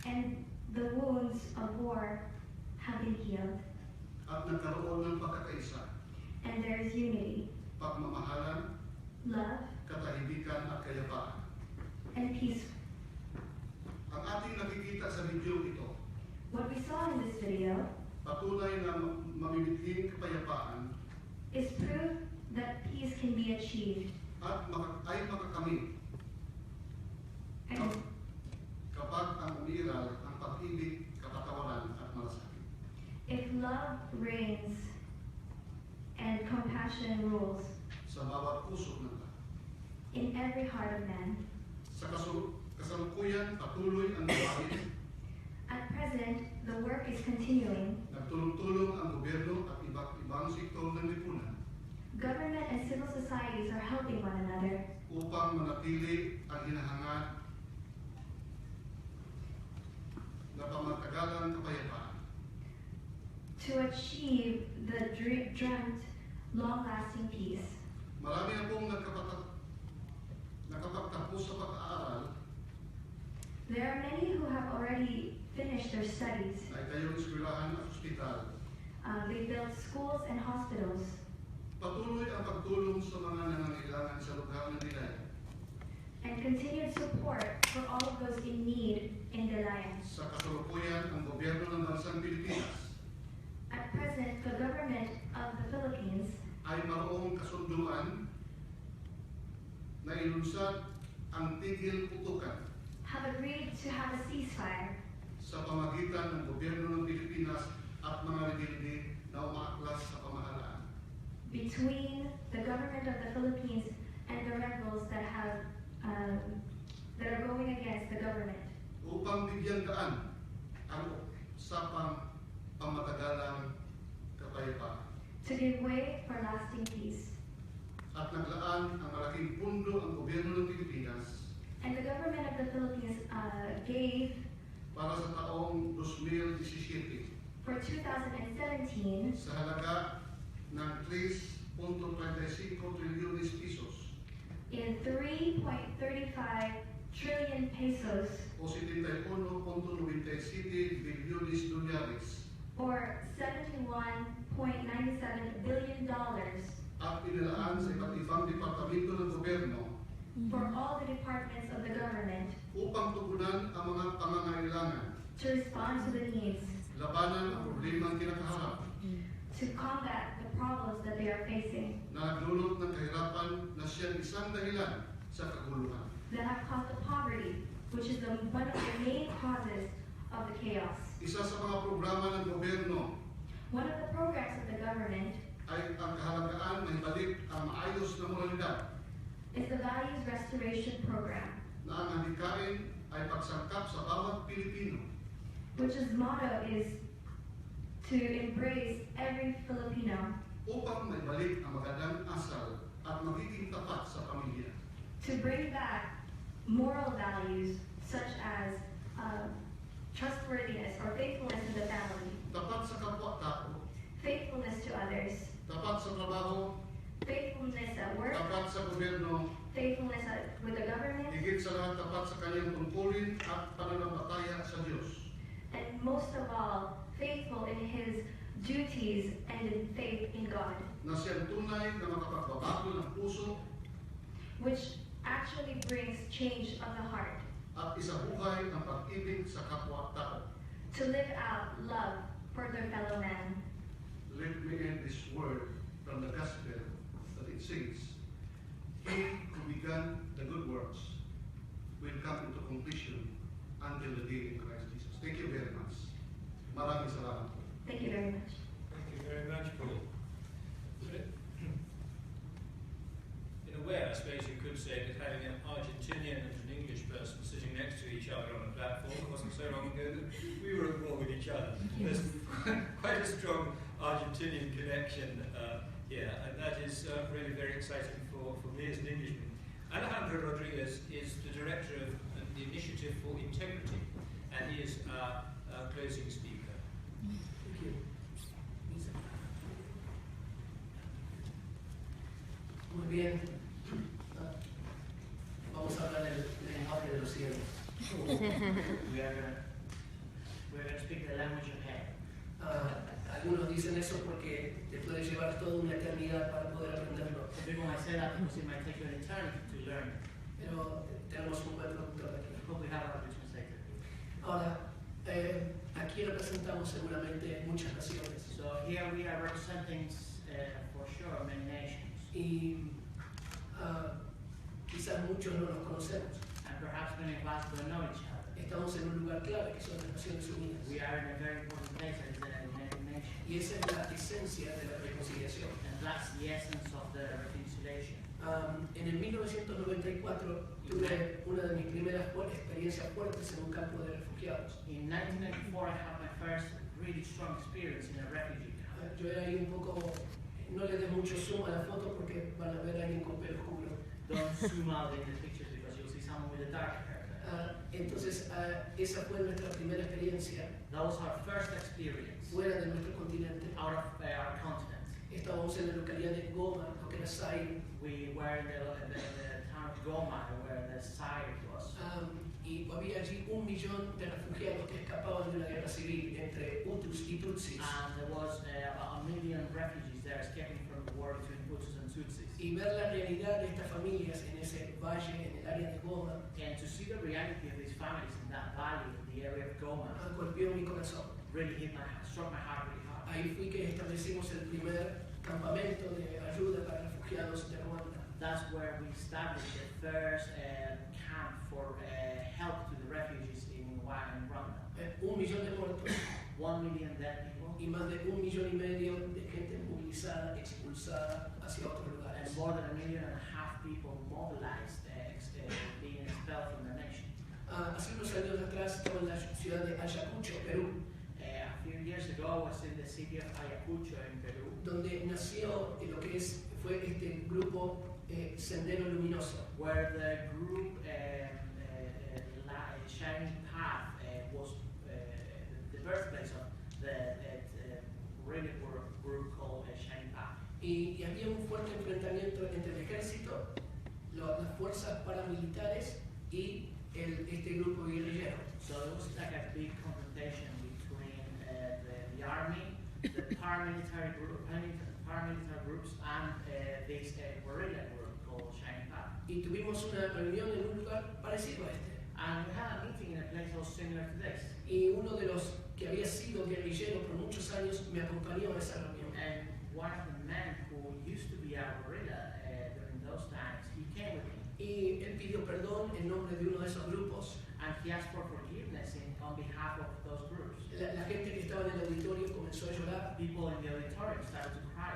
[SPEAKER 15] And the wounds of war have been healed.
[SPEAKER 3] At nagkaroon ng pagkakaisa.
[SPEAKER 15] And there is unity,
[SPEAKER 3] pagmamahalan,
[SPEAKER 15] love,
[SPEAKER 3] katahimikan at kayapaan.
[SPEAKER 15] And peace.
[SPEAKER 3] Ang ating nakikita sa video ito,
[SPEAKER 15] what we saw in this video,
[SPEAKER 3] patunay na mamimithing kapayapaan,
[SPEAKER 15] is proof that peace can be achieved.
[SPEAKER 3] at ay makakamit kapag ang umiiral ang pag-ibig, kapatawaran at malasakit.
[SPEAKER 15] If love reigns and compassion rules
[SPEAKER 3] Sa bawat puso ng tao.
[SPEAKER 15] in every heart of man.
[SPEAKER 3] Sa kasalukuyan, patuloy ang gawain.
[SPEAKER 15] At present, the work is continuing.
[SPEAKER 3] Nagtulong-tulong ang gobyerno at iba't ibang sektor ng lipunan
[SPEAKER 15] Government and civil societies are helping one another
[SPEAKER 3] upang manatili ang hinahangad na pamatagalang kapayapaan.
[SPEAKER 15] to achieve the dreamt, long-lasting peace.
[SPEAKER 3] Marami na pong nakapagtapos sa pag-aaral
[SPEAKER 15] There are many who have already finished their studies.
[SPEAKER 3] ay tayong eskwelahan at ospital.
[SPEAKER 15] They built schools and hospitals.
[SPEAKER 3] Patuloy ang pagtulong sa mga nangangailangan sa lugar na nila.
[SPEAKER 15] And continued support for all of those in need in Dalayan.
[SPEAKER 3] Sa kasalukuyan, ang gobyerno ng bansang Pilipinas
[SPEAKER 15] At present, the government of the Philippines
[SPEAKER 3] ay mayroong kasunduan na ilunsad ang tigil putukan
[SPEAKER 15] have agreed to have a ceasefire
[SPEAKER 3] sa pamagitan ng gobyerno ng Pilipinas at mga rebelde na umaaklas sa pamahalaan.
[SPEAKER 15] between the government of the Philippines and the rebels that are going against the government,
[SPEAKER 3] Upang bigyan daan ang usapang pamatagalang kapayapaan.
[SPEAKER 15] to give way for lasting peace.
[SPEAKER 3] At naglaan ang malaking pundo ang gobyerno ng Pilipinas
[SPEAKER 15] And the government of the Philippines gave
[SPEAKER 3] para sa taong 2017
[SPEAKER 15] for 2017
[SPEAKER 3] sa halaga ng 3.35 trilyones pisos
[SPEAKER 15] in 3.35 trillion pesos
[SPEAKER 3] o 71.97 bilyones dolyares
[SPEAKER 15] or $71.97 billion
[SPEAKER 3] at inilaan sa iba't ibang departamento ng gobyerno
[SPEAKER 15] for all the departments of the government
[SPEAKER 3] upang tugunan ang mga pangangailangan,
[SPEAKER 15] to respond to the needs,
[SPEAKER 3] labanan ang problemang kinakaharap
[SPEAKER 15] to combat the problems that they are facing
[SPEAKER 3] na nagdulot ng kahirapan na siyang isang dahilan sa kaguluhan.
[SPEAKER 15] that have caused the poverty, which is one of the main causes of the chaos.
[SPEAKER 3] Isa sa mga programa ng gobyerno
[SPEAKER 15] One of the programs of the government
[SPEAKER 3] ay ang kahalagaan na ibalik ang maayos na moralidad
[SPEAKER 15] is the Values Restoration Program,
[SPEAKER 3] na ang handikain ay pagsangkap sa bawat Pilipino
[SPEAKER 15] which its motto is to embrace every Filipino,
[SPEAKER 3] upang maibalik ang magandang asal at magiging tapat sa pamilya.
[SPEAKER 15] to bring back moral values such as trustworthiness or faithfulness in the family,
[SPEAKER 3] Tapat sa kapwa-tao,
[SPEAKER 15] faithfulness to others,
[SPEAKER 3] tapat sa trabaho,
[SPEAKER 15] faithfulness at work,
[SPEAKER 3] tapat sa gobyerno,
[SPEAKER 15] faithfulness with the government,
[SPEAKER 3] higit sa lahat tapat sa kanyang tungkulin at pananampalataya sa Diyos.
[SPEAKER 15] and most of all, faithful in his duties and in faith in God,
[SPEAKER 3] Na siyang tunay na makapagbabago ng puso
[SPEAKER 15] which actually brings change of the heart,
[SPEAKER 3] at isabuhay ang pag-ibig sa kapwa-tao.
[SPEAKER 15] to live out love for their fellow man.
[SPEAKER 3] Let me end this word from the gospel that it says, He who began the good works will come into completion until the day in Christ Jesus. Thank you very much. Maraming salamat po.
[SPEAKER 15] Thank you very much.
[SPEAKER 2] Thank you very much, Paul. In a way, I suppose you could say that having an Argentinian and an English person sitting next to each other on a platform, it wasn't so long ago that we were at war with each other. There's quite a strong Argentinian connection here, and that is really very exciting for me as an Englishman. Alejandro Rodriguez is the director of the Initiative for Integrity, and he is our closing speaker.
[SPEAKER 16] Thank you. Muy bien. Vamos a hablar el lenguaje de los cielos.
[SPEAKER 13] We're going to speak the language of heaven.
[SPEAKER 16] Algunos dicen eso porque te puede llevar toda una eternidad para poder aprenderlo.
[SPEAKER 13] People might say that because it might take you an eternity to learn it.
[SPEAKER 16] Pero tenemos un buen productor aquí.
[SPEAKER 13] But we have our good translator.
[SPEAKER 16] Ahora, aquí representamos seguramente muchas naciones.
[SPEAKER 13] So here we are representing, for sure, many nations.
[SPEAKER 16] Y muchos no nos conocemos.
[SPEAKER 17] And perhaps many of us don't know each other.
[SPEAKER 16] Estamos en un lugar clave que son las Naciones Unidas.
[SPEAKER 17] We are in a very important place, that is the United Nations.
[SPEAKER 16] Y esa es la esencia de la reconciliación.
[SPEAKER 17] And that's the essence of the reconciliation.
[SPEAKER 16] En el 1994 tuve una de mis primeras experiencias fuertes en un campo de refugiados.
[SPEAKER 17] In 1994, I had my first really strong experience in a refugee camp.
[SPEAKER 16] Yo era ahí un poco, no le dé mucho zoom a la foto porque van a ver a alguien con pelo oscuro.
[SPEAKER 17] Don't zoom out in the pictures because you'll see someone with a dark hair.
[SPEAKER 16] Entonces, esa fue nuestra primera experiencia.
[SPEAKER 17] That was our first experience.
[SPEAKER 16] Fuera de nuestro continente.
[SPEAKER 17] Out of our continent.
[SPEAKER 16] Estábamos en la localidad de Goma, lo que era Zaire.
[SPEAKER 17] We were in the town of Goma, where the Zaire was.
[SPEAKER 16] Y había allí 1 millón de refugiados que escapaban de una guerra civil entre Hutus y Tutsis.
[SPEAKER 17] And there was about 1 million refugees there escaping from the war between Hutus and Tutsis.
[SPEAKER 16] Y ver la realidad de estas familias en ese valle, en el área de Goma.
[SPEAKER 17] And to see the reality of these families in that valley, in the area of Goma,
[SPEAKER 16] golpeó mi corazón.
[SPEAKER 17] Really struck my heart really hard.
[SPEAKER 16] Ahí fui que establecimos el primer campamento de ayuda para refugiados de Ruanda.
[SPEAKER 17] That's where we established the first camp for help to the refugees in Rwanda.
[SPEAKER 16] 1 millón de muertos.
[SPEAKER 17] 1 million dead people.
[SPEAKER 16] Y más de 1,5 millones de gente movilizada, expulsada hacia otros lugares.
[SPEAKER 17] And more than 1.5 million people mobilized, being expelled from the nation.
[SPEAKER 16] Hace unos años atrás estaba en la ciudad de Ayacucho, Perú.
[SPEAKER 17] A few years ago, I was in the city of Ayacucho in Peru,
[SPEAKER 16] donde nació lo que fue este grupo Sendero Luminoso.
[SPEAKER 17] Where the group Shining Path was the birthplace of the really group called Shining Path.
[SPEAKER 16] Y había un fuerte enfrentamiento entre el ejército, las fuerzas paramilitares y este grupo guerrillero.
[SPEAKER 17] So it was like a big confrontation between the army, the paramilitary groups, and this guerrilla group called Shining Path.
[SPEAKER 16] Y tuvimos una reunión en un lugar parecido a este.
[SPEAKER 17] And we had a meeting in a place also similar to this.
[SPEAKER 16] Y uno de los que había sido guerrillero por muchos años me acompañó a esa reunión.
[SPEAKER 17] And one of the men who used to be a guerrilla during those times, he came with me.
[SPEAKER 16] Y él pidió perdón en nombre de uno de esos grupos.
[SPEAKER 17] And he asked for forgiveness on behalf of those groups.
[SPEAKER 16] La gente que estaba en el auditorio comenzó a llorar.
[SPEAKER 17] People in the auditorium started to cry.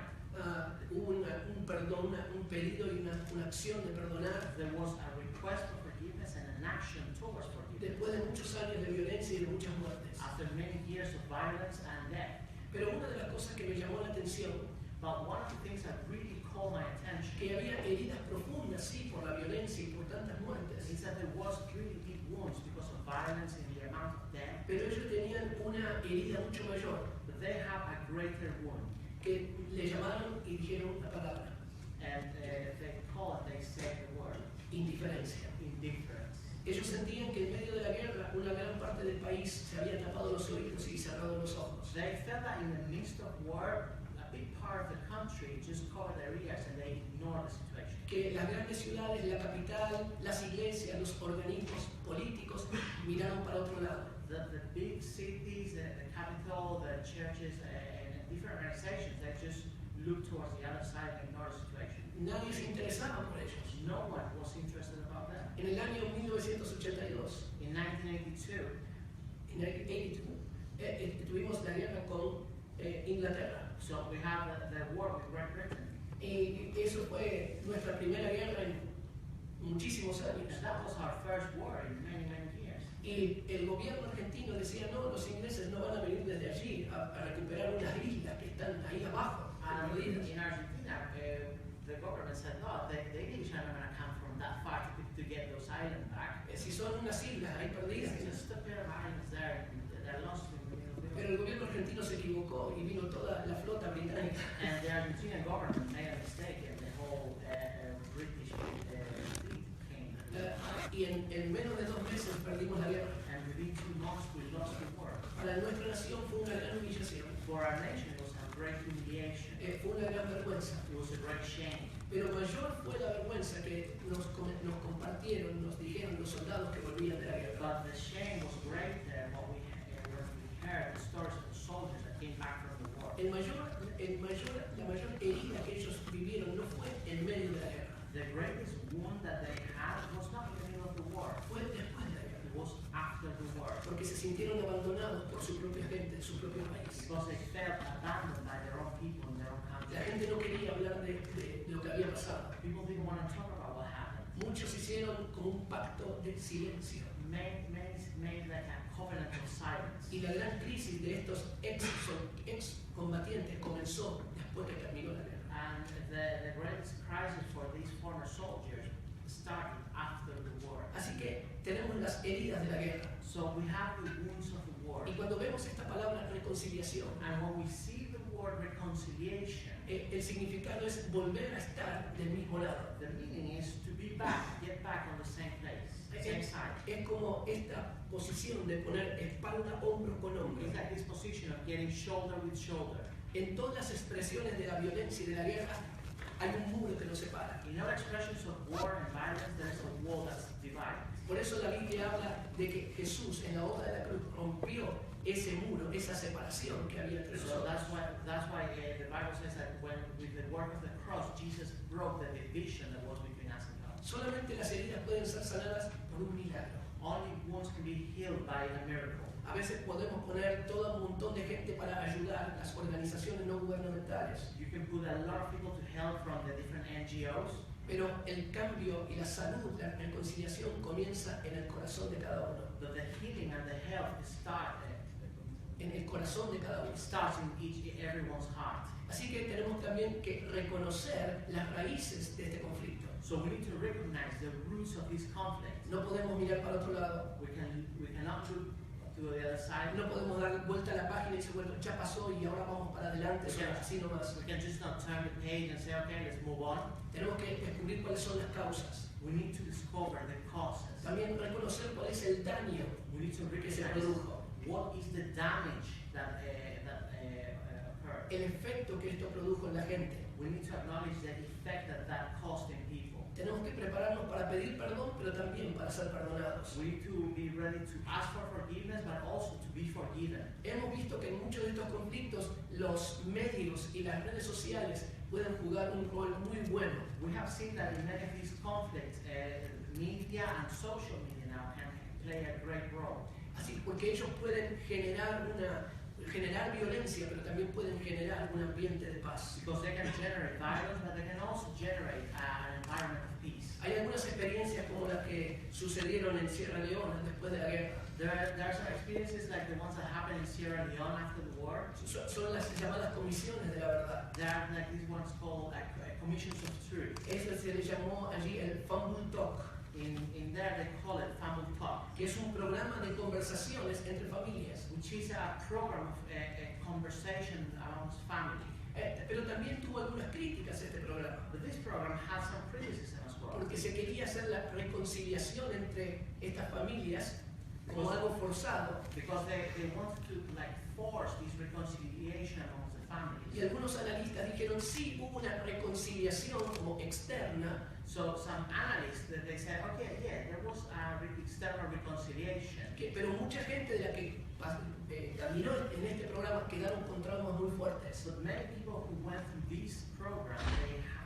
[SPEAKER 16] Hubo un perdón, un pedido y una acción de perdonar.
[SPEAKER 17] There was a request for forgiveness and an action towards forgiveness.
[SPEAKER 16] Después de muchos años de violencia y de muchas muertes.
[SPEAKER 17] After many years of violence and death.
[SPEAKER 16] Pero una de las cosas que me llamó la atención,
[SPEAKER 17] but one of the things that really called my attention,
[SPEAKER 16] que había heridas profundas, sí, por la violencia y por tantas muertes,
[SPEAKER 17] is that there was really deep wounds because of violence and the amount of death.
[SPEAKER 16] Pero ellos tenían una herida mucho mayor.
[SPEAKER 17] But they have a greater wound.
[SPEAKER 16] Que le llamaron y dijeron la palabra.
[SPEAKER 17] And they call it, they say the word.
[SPEAKER 16] Indiferencia.
[SPEAKER 17] Indifference.
[SPEAKER 16] Ellos sentían que en medio de la guerra una gran parte del país se había tapado los oídos y cerrado los ojos.
[SPEAKER 17] They felt that in the midst of war, a big part of the country just covered their ears and they ignored the situation.
[SPEAKER 16] Que las grandes ciudades, la capital, las iglesias, los organismos políticos miraron para otro lado.
[SPEAKER 17] The big cities, the capital, the churches, and different organizations, they just looked towards the other side and ignored the situation.
[SPEAKER 16] Nadie se interesaba por ellos.
[SPEAKER 17] No one was interested about them.
[SPEAKER 16] En el año 1982,
[SPEAKER 17] in 1982,
[SPEAKER 16] tuvimos la guerra con Inglaterra.
[SPEAKER 17] So we have the war with Great Britain.
[SPEAKER 16] Y eso fue nuestra primera guerra en muchísimos años.
[SPEAKER 17] And that was our first war in many, many years.
[SPEAKER 16] Y el gobierno argentino decía, no, los ingleses no van a venir desde allí a recuperar unas islas que están ahí abajo.
[SPEAKER 17] In Argentina, the government said, no, the English are not going to come from that far to get those islands back.
[SPEAKER 16] Si son unas islas ahí perdidas.
[SPEAKER 17] It's just a pair of islands there, they're lost in the middle of the
[SPEAKER 16] Pero el gobierno argentino se equivocó y vino toda la flota británica.
[SPEAKER 17] And the Argentinian government made a mistake and the whole British fleet came.
[SPEAKER 16] Y en menos de 2 meses perdimos la guerra.
[SPEAKER 17] And within 2 months we lost the war.
[SPEAKER 16] Para nuestra nación fue una gran humillación.
[SPEAKER 17] For our nation it was a great humiliation.
[SPEAKER 16] Fue una gran vergüenza.
[SPEAKER 17] It was a great shame.
[SPEAKER 16] Pero mayor fue la vergüenza que nos compartieron, nos dijeron los soldados que volvían de la guerra.
[SPEAKER 17] But the shame was greater when we heard the stories of the soldiers that came back from the war.
[SPEAKER 16] La mayor herida que ellos vivieron no fue en medio de la guerra.
[SPEAKER 17] The greatest wound that they had
[SPEAKER 16] se sintieron abandonados por su propia gente, su propio país.
[SPEAKER 17] Because they felt abandoned by their own people in their own country.
[SPEAKER 16] La gente no quería hablar de lo que había pasado.
[SPEAKER 17] People didn't want to talk about what happened.
[SPEAKER 16] Muchos hicieron como un pacto de silencio.
[SPEAKER 17] Made like a covenant of silence.
[SPEAKER 16] Y la gran crisis de estos ex combatientes comenzó después que terminó la guerra.
[SPEAKER 17] And the greatest crisis for these former soldiers started after the war.
[SPEAKER 16] Así que tenemos las heridas de la guerra.
[SPEAKER 17] So we have the wounds of the war.
[SPEAKER 16] Y cuando vemos esta palabra reconciliación,
[SPEAKER 17] And when we see the word reconciliation,
[SPEAKER 16] el significado es volver a estar del mismo lado.
[SPEAKER 17] the meaning is to be back, get back on the same place, same side.
[SPEAKER 16] Es como esta posición de poner espalda hombro con hombro.
[SPEAKER 17] It's like this position of getting shoulder with shoulder.
[SPEAKER 16] En todas las expresiones de la violencia y de la guerra hay un muro que nos separa.
[SPEAKER 17] In all expressions of war and violence, there is a wall that's divided.
[SPEAKER 16] Por eso la Biblia habla de que Jesús en la obra de la cruz rompió ese muro, esa separación que había entre
[SPEAKER 17] So
[SPEAKER 16] nosotros.
[SPEAKER 17] that's why the Bible says that when with the work of the cross, Jesus broke the division that was between us and God.
[SPEAKER 16] Solamente las heridas pueden ser sanadas por un milagro.
[SPEAKER 17] Only wounds can be healed by a miracle.
[SPEAKER 16] A veces podemos poner todo un montón de gente para ayudar las organizaciones no gubernamentales.
[SPEAKER 17] You can put a lot of people to help from the different NGOs.
[SPEAKER 16] Pero el cambio y la salud, la reconciliación comienza en el corazón de cada uno.
[SPEAKER 17] But the healing and the health
[SPEAKER 16] En el corazón de cada uno.
[SPEAKER 17] starts in everyone's heart.
[SPEAKER 16] Así que tenemos también que reconocer las raíces de este conflicto.
[SPEAKER 17] So we need to recognize the roots of this conflict.
[SPEAKER 16] No podemos mirar para otro lado.
[SPEAKER 17] We cannot look to the other side.
[SPEAKER 16] No podemos dar vuelta a la página y decir, bueno, ya pasó y ahora vamos para adelante, así nomás.
[SPEAKER 17] We can just not turn the page and say, okay, let's move on.
[SPEAKER 16] Tenemos que descubrir cuáles son las causas.
[SPEAKER 17] We need to discover the causes.
[SPEAKER 16] También reconocer cuál es el daño
[SPEAKER 17] We need to
[SPEAKER 16] que se
[SPEAKER 17] recognize
[SPEAKER 16] produjo.
[SPEAKER 17] what is the damage that occurred.
[SPEAKER 16] El efecto que esto produjo en la gente.
[SPEAKER 17] We need to acknowledge the effect that caused in people.
[SPEAKER 16] Tenemos que prepararnos para pedir perdón, pero también para ser perdonados.
[SPEAKER 17] We need to be ready to ask for forgiveness, but also to be forgiven.
[SPEAKER 16] Hemos visto que en muchos de estos conflictos los medios y las redes sociales pueden jugar un rol muy bueno.
[SPEAKER 17] We have seen that in many of these conflicts, media and social media now can play a great role.
[SPEAKER 16] Así, porque ellos pueden generar violencia, pero también pueden generar un ambiente de paz.
[SPEAKER 17] Because they can generate violence, but they can also generate an environment of peace.
[SPEAKER 16] Hay algunas experiencias como las que sucedieron en Sierra Leona después de la guerra.
[SPEAKER 17] There are some experiences like the ones that happened in Sierra Leone after the war.
[SPEAKER 16] Son las llamadas comisiones de la verdad.
[SPEAKER 17] There are like these ones called commissions of truth.
[SPEAKER 16] Eso se le llamó allí el Family Talk.
[SPEAKER 17] In there they call it Family Talk,
[SPEAKER 16] que es un programa de conversaciones entre familias.
[SPEAKER 17] which is a program of a conversation amongst family.
[SPEAKER 16] Pero también tuvo algunas críticas este programa.
[SPEAKER 17] But this program has some criticism as well.
[SPEAKER 16] Porque se quería hacer la reconciliación entre estas familias como algo forzado.
[SPEAKER 17] Because they wanted to like force this reconciliation amongst the families.
[SPEAKER 16] Y algunos analistas dijeron sí hubo una reconciliación como externa.
[SPEAKER 17] So some analysts they said, okay, yeah, there was a external reconciliation.
[SPEAKER 16] Pero mucha gente de la que caminó en este programa quedaron con traumas muy fuertes.
[SPEAKER 17] But many people who went through this program,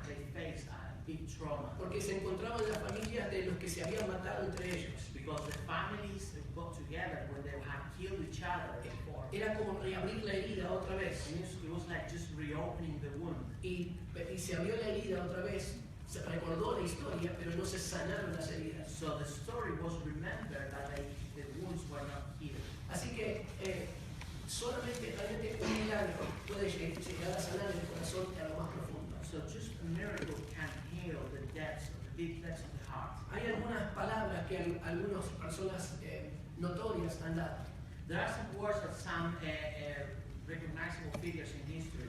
[SPEAKER 17] they faced a big trauma.
[SPEAKER 16] Porque se encontraban las familias de los que se habían matado entre ellos.
[SPEAKER 17] Because the families got together when they had killed each other before.
[SPEAKER 16] Era como reabrir la herida otra vez.
[SPEAKER 17] It was like just reopening the wound.
[SPEAKER 16] Y se abrió la herida otra vez. Se recordó la historia, pero no se sanaron las heridas.
[SPEAKER 17] So the story was remembered, but the wounds were not healed.
[SPEAKER 16] Así que solamente realmente un milagro puede llegar a sanar el corazón a lo más profundo.
[SPEAKER 17] So just a miracle can heal the depths, the deep depths of the heart.
[SPEAKER 16] Hay algunas palabras que algunas personas notorias han dado.
[SPEAKER 17] There are some words of some recognizable figures in history.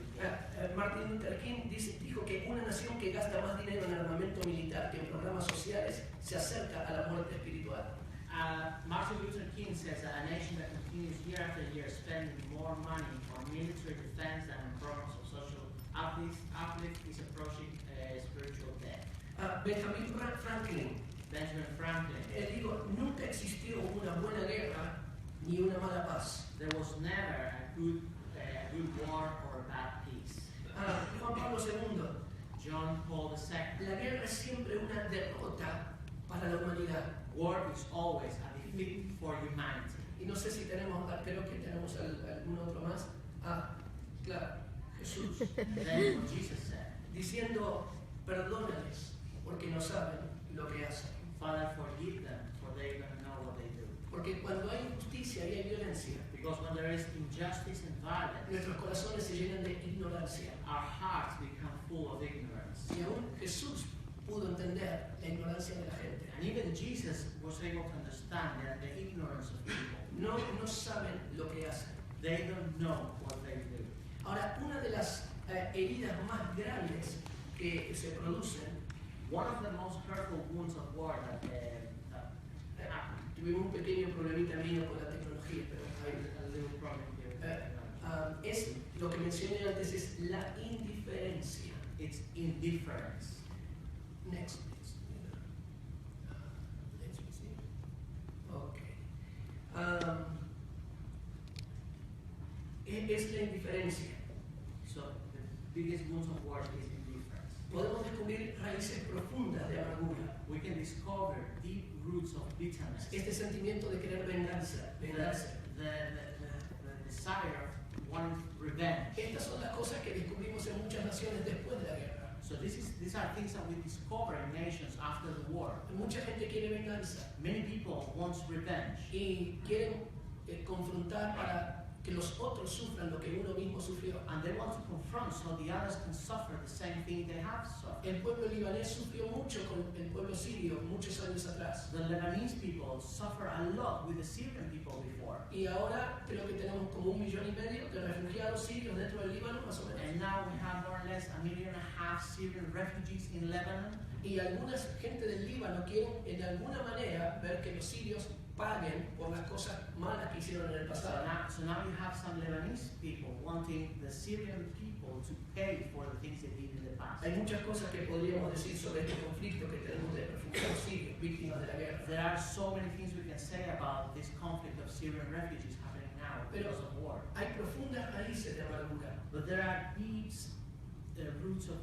[SPEAKER 16] Martin Luther King dijo que una nación que gasta más dinero en armamento militar que en programas sociales se acerca a la muerte espiritual.
[SPEAKER 17] Martin Luther King says that a nation that continues year after year spending more money on military defense than on programs of social uplift is approaching spiritual death.
[SPEAKER 16] Benjamin Franklin. Él dijo, nunca existió una buena guerra ni una mala paz.
[SPEAKER 17] There was never a good war or a bad peace.
[SPEAKER 16] Juan Pablo II.
[SPEAKER 17] John Paul II.
[SPEAKER 16] La guerra es siempre una derrota para la humanidad.
[SPEAKER 17] War is always a defeat for humanity.
[SPEAKER 16] Y no sé si tenemos, creo que tenemos algún otro más. Ah, claro, Jesús. Diciendo, perdónales, porque no saben lo que hacen.
[SPEAKER 17] Father, forgive them, for they don't know what they do.
[SPEAKER 16] Porque cuando hay injusticia y hay violencia,
[SPEAKER 17] Because when there is injustice and violence,
[SPEAKER 16] nuestros corazones se llenan de ignorancia.
[SPEAKER 17] our hearts become full of ignorance.
[SPEAKER 16] Y aún Jesús pudo entender la ignorancia de la gente.
[SPEAKER 17] And even Jesus was able to understand that the ignorance of people.
[SPEAKER 16] No saben lo que hacen.
[SPEAKER 17] They don't know what they do.
[SPEAKER 16] Ahora, una de las heridas más grandes que se producen,
[SPEAKER 17] one of the most hurtful wounds of war that
[SPEAKER 16] tuvimos un pequeño problemita mío con la tecnología, pero hay
[SPEAKER 17] a little problem here.
[SPEAKER 16] Es lo que mencioné antes, es la indiferencia.
[SPEAKER 17] It's indifference.
[SPEAKER 16] Next, please. Let's see. Okay. Es la indiferencia.
[SPEAKER 17] So the biggest wounds of war is indifference.
[SPEAKER 16] Podemos descubrir raíces profundas de amargura.
[SPEAKER 17] We can discover deep roots of bitterness.
[SPEAKER 16] Este sentimiento de querer venganza.
[SPEAKER 17] The desire of wanting revenge.
[SPEAKER 16] Estas son las cosas que descubrimos en muchas naciones después de la guerra.
[SPEAKER 17] So these are things that we discover in nations after the war.
[SPEAKER 16] Mucha gente quiere venganza.
[SPEAKER 17] Many people want revenge.
[SPEAKER 16] Y quieren confrontar para que los otros sufran lo que uno mismo sufrió.
[SPEAKER 17] And they want to confront so the others can suffer the same thing they have suffered.
[SPEAKER 16] El pueblo libanés sufrió mucho con el pueblo sirio muchos años atrás.
[SPEAKER 17] The Lebanese people suffer a lot with the Syrian people before.
[SPEAKER 16] Y ahora creo que tenemos como 1,5 millones de refugiados sirios dentro del Líbano, más o menos.
[SPEAKER 17] And now we have more or less 1.5 million Syrian refugees in Lebanon.
[SPEAKER 16] Y algunas gente del Líbano quieren en alguna manera ver que los sirios paguen por las cosas malas que hicieron en el pasado.
[SPEAKER 17] So now you have some Lebanese people wanting the Syrian people to pay for the things they did in the past.
[SPEAKER 16] Hay muchas cosas que podríamos decir sobre este conflicto que tenemos de refugiados sirios, víctimas de la guerra.
[SPEAKER 17] There are so many things we can say about this conflict of Syrian refugees happening now because of war.
[SPEAKER 16] Hay profundas raíces de amargura.
[SPEAKER 17] But there are deep roots of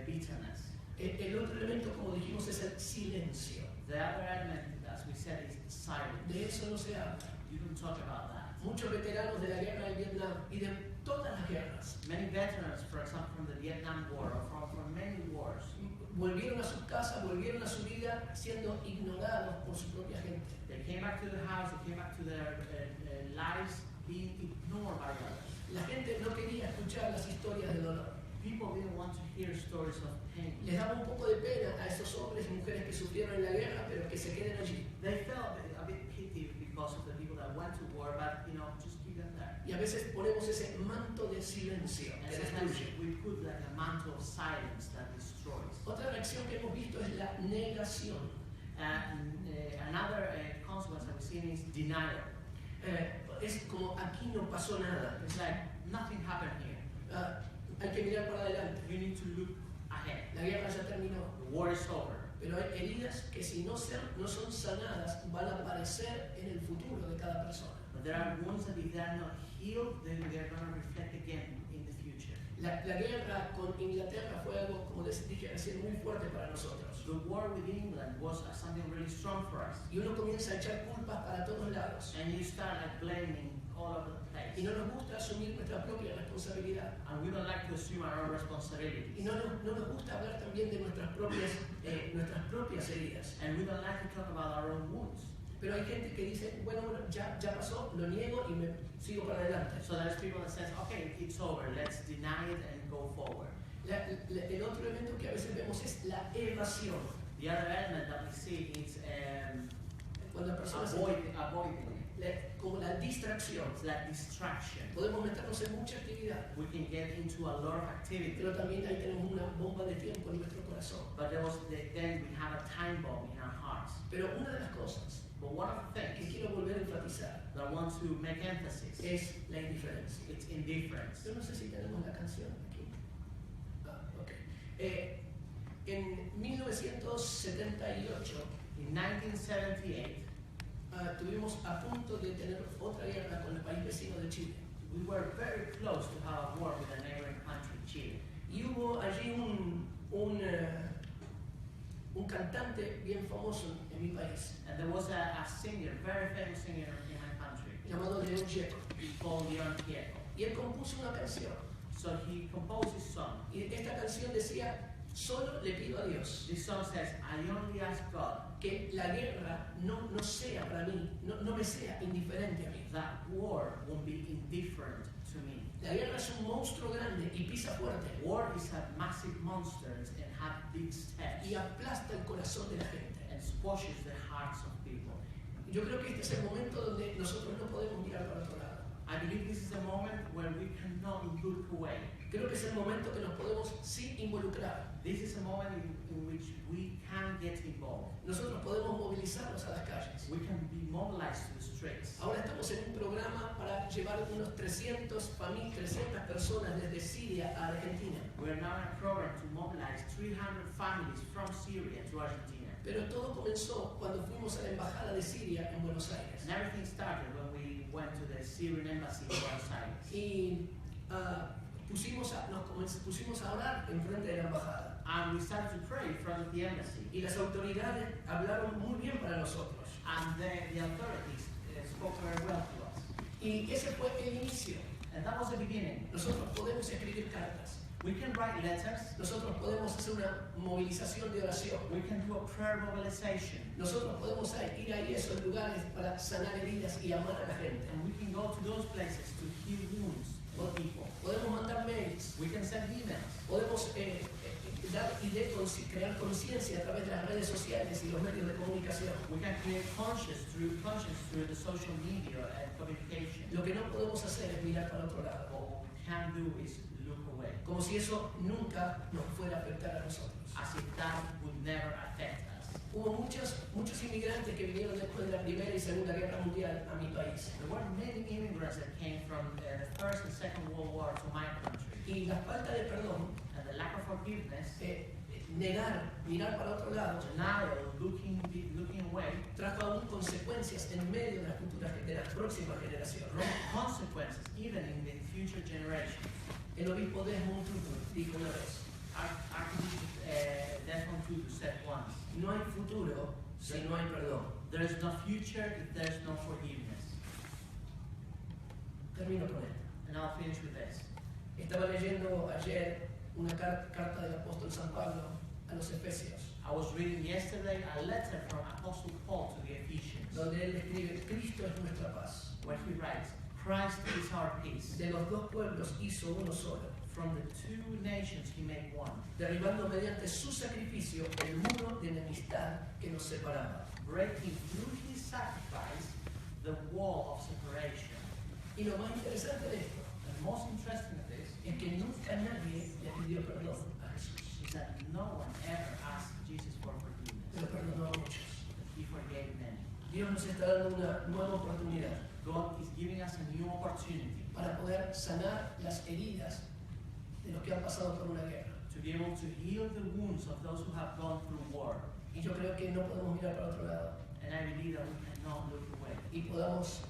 [SPEAKER 17] bitterness.
[SPEAKER 16] El otro elemento, como dijimos, es el silencio.
[SPEAKER 17] The other element, as we said, is silence.
[SPEAKER 16] De eso no se habla.
[SPEAKER 17] You don't talk about that.
[SPEAKER 16] Muchos veteranos de la guerra de Vietnam y de todas las guerras.
[SPEAKER 17] Many veterans, for example, from the Vietnam War or from many wars,
[SPEAKER 16] volvieron a sus casas, volvieron a su vida siendo ignorados por su propia gente.
[SPEAKER 17] They came back to the house, they came back to their lives being ignored by others.
[SPEAKER 16] La gente no quería escuchar las historias de dolor.
[SPEAKER 17] People didn't want to hear stories of pain.
[SPEAKER 16] Les daba un poco de pena a esos hombres y mujeres que sufrieron en la guerra, pero que se queden allí.
[SPEAKER 17] They felt a bit pity because of the people that went to war, but just keep them there.
[SPEAKER 16] Y a veces ponemos ese manto de silencio que destruye.
[SPEAKER 17] We put like a mantle of silence that destroys.
[SPEAKER 16] Otra reacción que hemos visto es la negación.
[SPEAKER 17] Another consequence that we've seen is denial.
[SPEAKER 16] Es como aquí no pasó nada.
[SPEAKER 17] It's like nothing happened here.
[SPEAKER 16] Hay que mirar para adelante.
[SPEAKER 17] You need to look ahead.
[SPEAKER 16] La guerra ya terminó.
[SPEAKER 17] The war is over.
[SPEAKER 16] Pero hay heridas que si no son sanadas van a aparecer en el futuro de cada persona.
[SPEAKER 17] But there are wounds that if they are not healed, then they are going to reflect again in the future.
[SPEAKER 16] La guerra con Inglaterra fue algo, como les dije recién, muy fuerte para nosotros.
[SPEAKER 17] The war with England was something really strong for us.
[SPEAKER 16] Y uno comienza a echar culpas para todos lados.
[SPEAKER 17] And you start like blaming all over the place.
[SPEAKER 16] Y no nos gusta asumir nuestra propia responsabilidad.
[SPEAKER 17] And we don't like to assume our own responsibilities.
[SPEAKER 16] Y no nos gusta hablar también de nuestras propias heridas.
[SPEAKER 17] And we don't like to talk about our own wounds.
[SPEAKER 16] Pero hay gente que dice, bueno, ya pasó, lo niego y me sigo para adelante.
[SPEAKER 17] So there's people that says, okay, it's over, let's deny it and go forward.
[SPEAKER 16] El otro elemento que a veces vemos es la evasión.
[SPEAKER 17] The other element that we see is
[SPEAKER 16] cuando la persona
[SPEAKER 17] avoiding.
[SPEAKER 16] Como la distracción.
[SPEAKER 17] It's like distraction.
[SPEAKER 16] Podemos meternos en mucha actividad.
[SPEAKER 17] We can get into a lot of activity.
[SPEAKER 16] Pero también ahí tenemos una bomba de tiempo en nuestro corazón.
[SPEAKER 17] But then we have a time bomb in our hearts.
[SPEAKER 16] Pero una de las cosas
[SPEAKER 17] But one of the
[SPEAKER 16] que
[SPEAKER 17] things
[SPEAKER 16] quiero volver a enfatizar
[SPEAKER 17] that I want to make emphasis
[SPEAKER 16] es la indiferencia.
[SPEAKER 17] It's indifference.
[SPEAKER 16] Yo no sé si tenemos la canción aquí. Okay. En 1978,
[SPEAKER 17] in 1978,
[SPEAKER 16] tuvimos a punto de tener otra guerra con el país vecino de Chile.
[SPEAKER 17] we were very close to have a war with a neighboring country, Chile.
[SPEAKER 16] Y hubo allí un cantante bien famoso en mi país,
[SPEAKER 17] And there was a singer, very famous singer in my country,
[SPEAKER 16] llamado León Gieco.
[SPEAKER 17] called Leon Gieco.
[SPEAKER 16] Y él compuso una canción.
[SPEAKER 17] So he composed his song.
[SPEAKER 16] Y esta canción decía, solo le pido a Dios
[SPEAKER 17] This song says, I only ask God
[SPEAKER 16] que la guerra no sea para mí, no me sea indiferente a mí.
[SPEAKER 17] that war won't be indifferent to me.
[SPEAKER 16] La guerra es un monstruo grande y pisa fuerte
[SPEAKER 17] War is a massive monster and has big steps
[SPEAKER 16] y aplasta el corazón de la gente.
[SPEAKER 17] and squashes the hearts of people.
[SPEAKER 16] Yo creo que este es el momento donde nosotros no podemos mirar para otro lado.
[SPEAKER 17] I believe this is a moment where we cannot look away.
[SPEAKER 16] Creo que es el momento que nos podemos sí involucrar.
[SPEAKER 17] This is a moment in which we can get involved.
[SPEAKER 16] Nosotros podemos movilizarnos a las calles.
[SPEAKER 17] We can be mobilized to the streets.
[SPEAKER 16] Ahora estamos en un programa para llevar unos 300 personas desde Siria a Argentina.
[SPEAKER 17] We are now in a program to mobilize 300 families from Syria to Argentina.
[SPEAKER 16] Pero todo comenzó cuando fuimos a la embajada de Siria en Buenos Aires.
[SPEAKER 17] And everything started when we went to the Syrian embassy in Buenos Aires.
[SPEAKER 16] Y nos pusimos a orar en frente de la embajada.
[SPEAKER 17] And we started to pray in front of the embassy.
[SPEAKER 16] Y las autoridades hablaron muy bien para nosotros.
[SPEAKER 17] And the authorities spoke very well to us.
[SPEAKER 16] Y ese fue el inicio.
[SPEAKER 17] And that was the beginning.
[SPEAKER 16] Nosotros podemos escribir cartas.
[SPEAKER 17] We can write letters.
[SPEAKER 16] Nosotros podemos hacer una movilización de oración.
[SPEAKER 17] We can do a prayer mobilization.
[SPEAKER 16] Nosotros podemos ir ahí a esos lugares para sanar heridas y amar a la gente.
[SPEAKER 17] And we can go to those places to heal wounds for people.
[SPEAKER 16] Podemos mandar mails.
[SPEAKER 17] We can send emails.
[SPEAKER 16] Podemos crear conciencia a través de las redes sociales y los medios de comunicación.
[SPEAKER 17] We can create conscience through the social media and communication.
[SPEAKER 16] Lo que no podemos hacer es mirar para otro lado.
[SPEAKER 17] What we can do is look away.
[SPEAKER 16] Como si eso nunca nos fuera a afectar a nosotros.
[SPEAKER 17] As if that would never affect us.
[SPEAKER 16] Hubo muchos inmigrantes que vinieron después de la Primera y Segunda Guerra Mundial a mi país.
[SPEAKER 17] There were many immigrants that came from the First and Second World War to my country.
[SPEAKER 16] Y la falta de perdón,
[SPEAKER 17] and the lack of forgiveness,
[SPEAKER 16] mirar para otro lado,
[SPEAKER 17] denial, looking away,
[SPEAKER 16] trajo aún consecuencias en medio de las próximas generaciones.
[SPEAKER 17] Consequences even in the future generations.
[SPEAKER 16] El obispo Desmond Tutu dijo una vez,
[SPEAKER 17] Archbishop Desmond Tutu said once,
[SPEAKER 16] no hay futuro si no hay perdón.
[SPEAKER 17] There is no future if there is no forgiveness.
[SPEAKER 16] Termino con esto.
[SPEAKER 17] And I'll finish with this.
[SPEAKER 16] Estaba leyendo ayer una carta del apóstol San Pablo a los Efesios.
[SPEAKER 17] I was reading yesterday a letter from Apostle Paul to the Ephesians,
[SPEAKER 16] donde él escribe, Cristo es nuestra paz.
[SPEAKER 17] Where he writes, Christ is our peace.
[SPEAKER 16] De los dos pueblos hizo uno solo.
[SPEAKER 17] From the two nations he made one.
[SPEAKER 16] Derribando mediante su sacrificio el muro de enemistad que nos separaba.
[SPEAKER 17] Breaking through his sacrifice the wall of separation.
[SPEAKER 16] Y lo más interesante de esto,
[SPEAKER 17] the most interesting of this,
[SPEAKER 16] es que nunca nadie le pidió perdón a Jesús.
[SPEAKER 17] Is that no one ever asked Jesus for forgiveness.
[SPEAKER 16] Pero perdonó a muchos.
[SPEAKER 17] He forgave many.
[SPEAKER 16] Dios nos está dando una nueva oportunidad.
[SPEAKER 17] God is giving us a new opportunity
[SPEAKER 16] para poder sanar las heridas de los que han pasado por una guerra.
[SPEAKER 17] To be able to heal the wounds of those who have gone through war.
[SPEAKER 16] Y yo creo que no podemos mirar para otro lado.
[SPEAKER 17] And I believe that we cannot look away.
[SPEAKER 16] Y podamos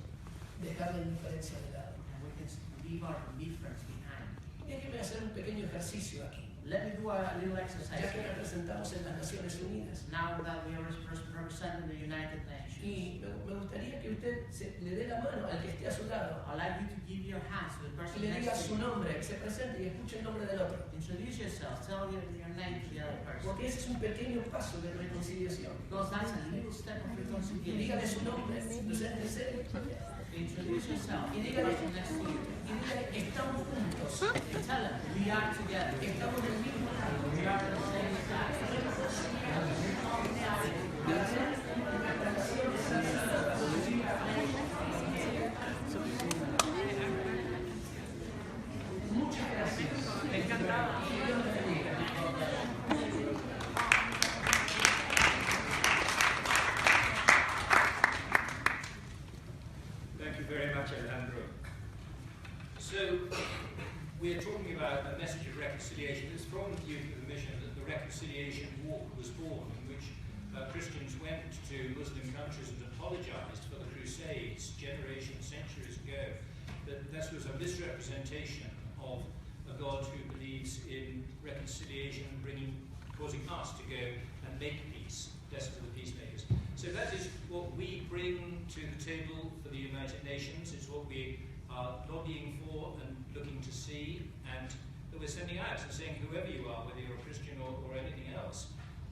[SPEAKER 16] dejar la indiferencia de lado.
[SPEAKER 17] And we can leave our indifference behind.
[SPEAKER 16] Déjeme hacer un pequeño ejercicio aquí.
[SPEAKER 17] Let me do a little exercise.
[SPEAKER 16] Ya que representamos en las Naciones Unidas.
[SPEAKER 17] Now that we are representing the United Nations.
[SPEAKER 16] Y me gustaría que usted le dé la mano al que esté a su lado.
[SPEAKER 17] I'd like you to give your hands to the person
[SPEAKER 16] y le diga
[SPEAKER 17] next to
[SPEAKER 16] su
[SPEAKER 17] you.
[SPEAKER 16] nombre, que se presente y escuche el nombre del otro.
[SPEAKER 17] Introduce yourself. Tell your name to the other person.
[SPEAKER 16] Porque ese es un pequeño paso de reconciliación.
[SPEAKER 17] Because that's a little step of
[SPEAKER 16] Y
[SPEAKER 17] reconciliation.
[SPEAKER 16] dígale su nombre, preséntese.
[SPEAKER 17] Introduce yourself.
[SPEAKER 16] Y dígale,
[SPEAKER 17] Next to you.
[SPEAKER 16] estamos juntos.
[SPEAKER 17] Tell them we are together.
[SPEAKER 16] Estamos en el mismo lado.
[SPEAKER 17] We are on the same side.
[SPEAKER 16] Muchas gracias.
[SPEAKER 17] Encantado.
[SPEAKER 2] Thank you very much, Alejandro. So, we are talking about a message of reconciliation. It's from the Youth of the Mission that the Reconciliation Walk was born, in which Christians went to Muslim countries and apologized for the Crusades centuries ago. That this was a misrepresentation of a God who believes in reconciliation, bringing causing us to go and make peace, less for the peacemakers. So that is what we bring to the table for the United Nations. It's what we are lobbying for and looking to see, and that we're sending out and saying, whoever you are, whether you're a Christian or anything else,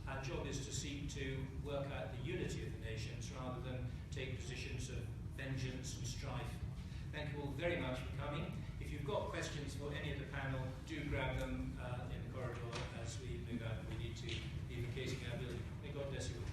[SPEAKER 2] our job is to seek to work out the unity of the nations rather than take positions of vengeance and strife. Thank you all very much for coming. If you've got questions for any of the panel, do grab them in the corridor as we move out. We need to be vacating our building. May God bless you all.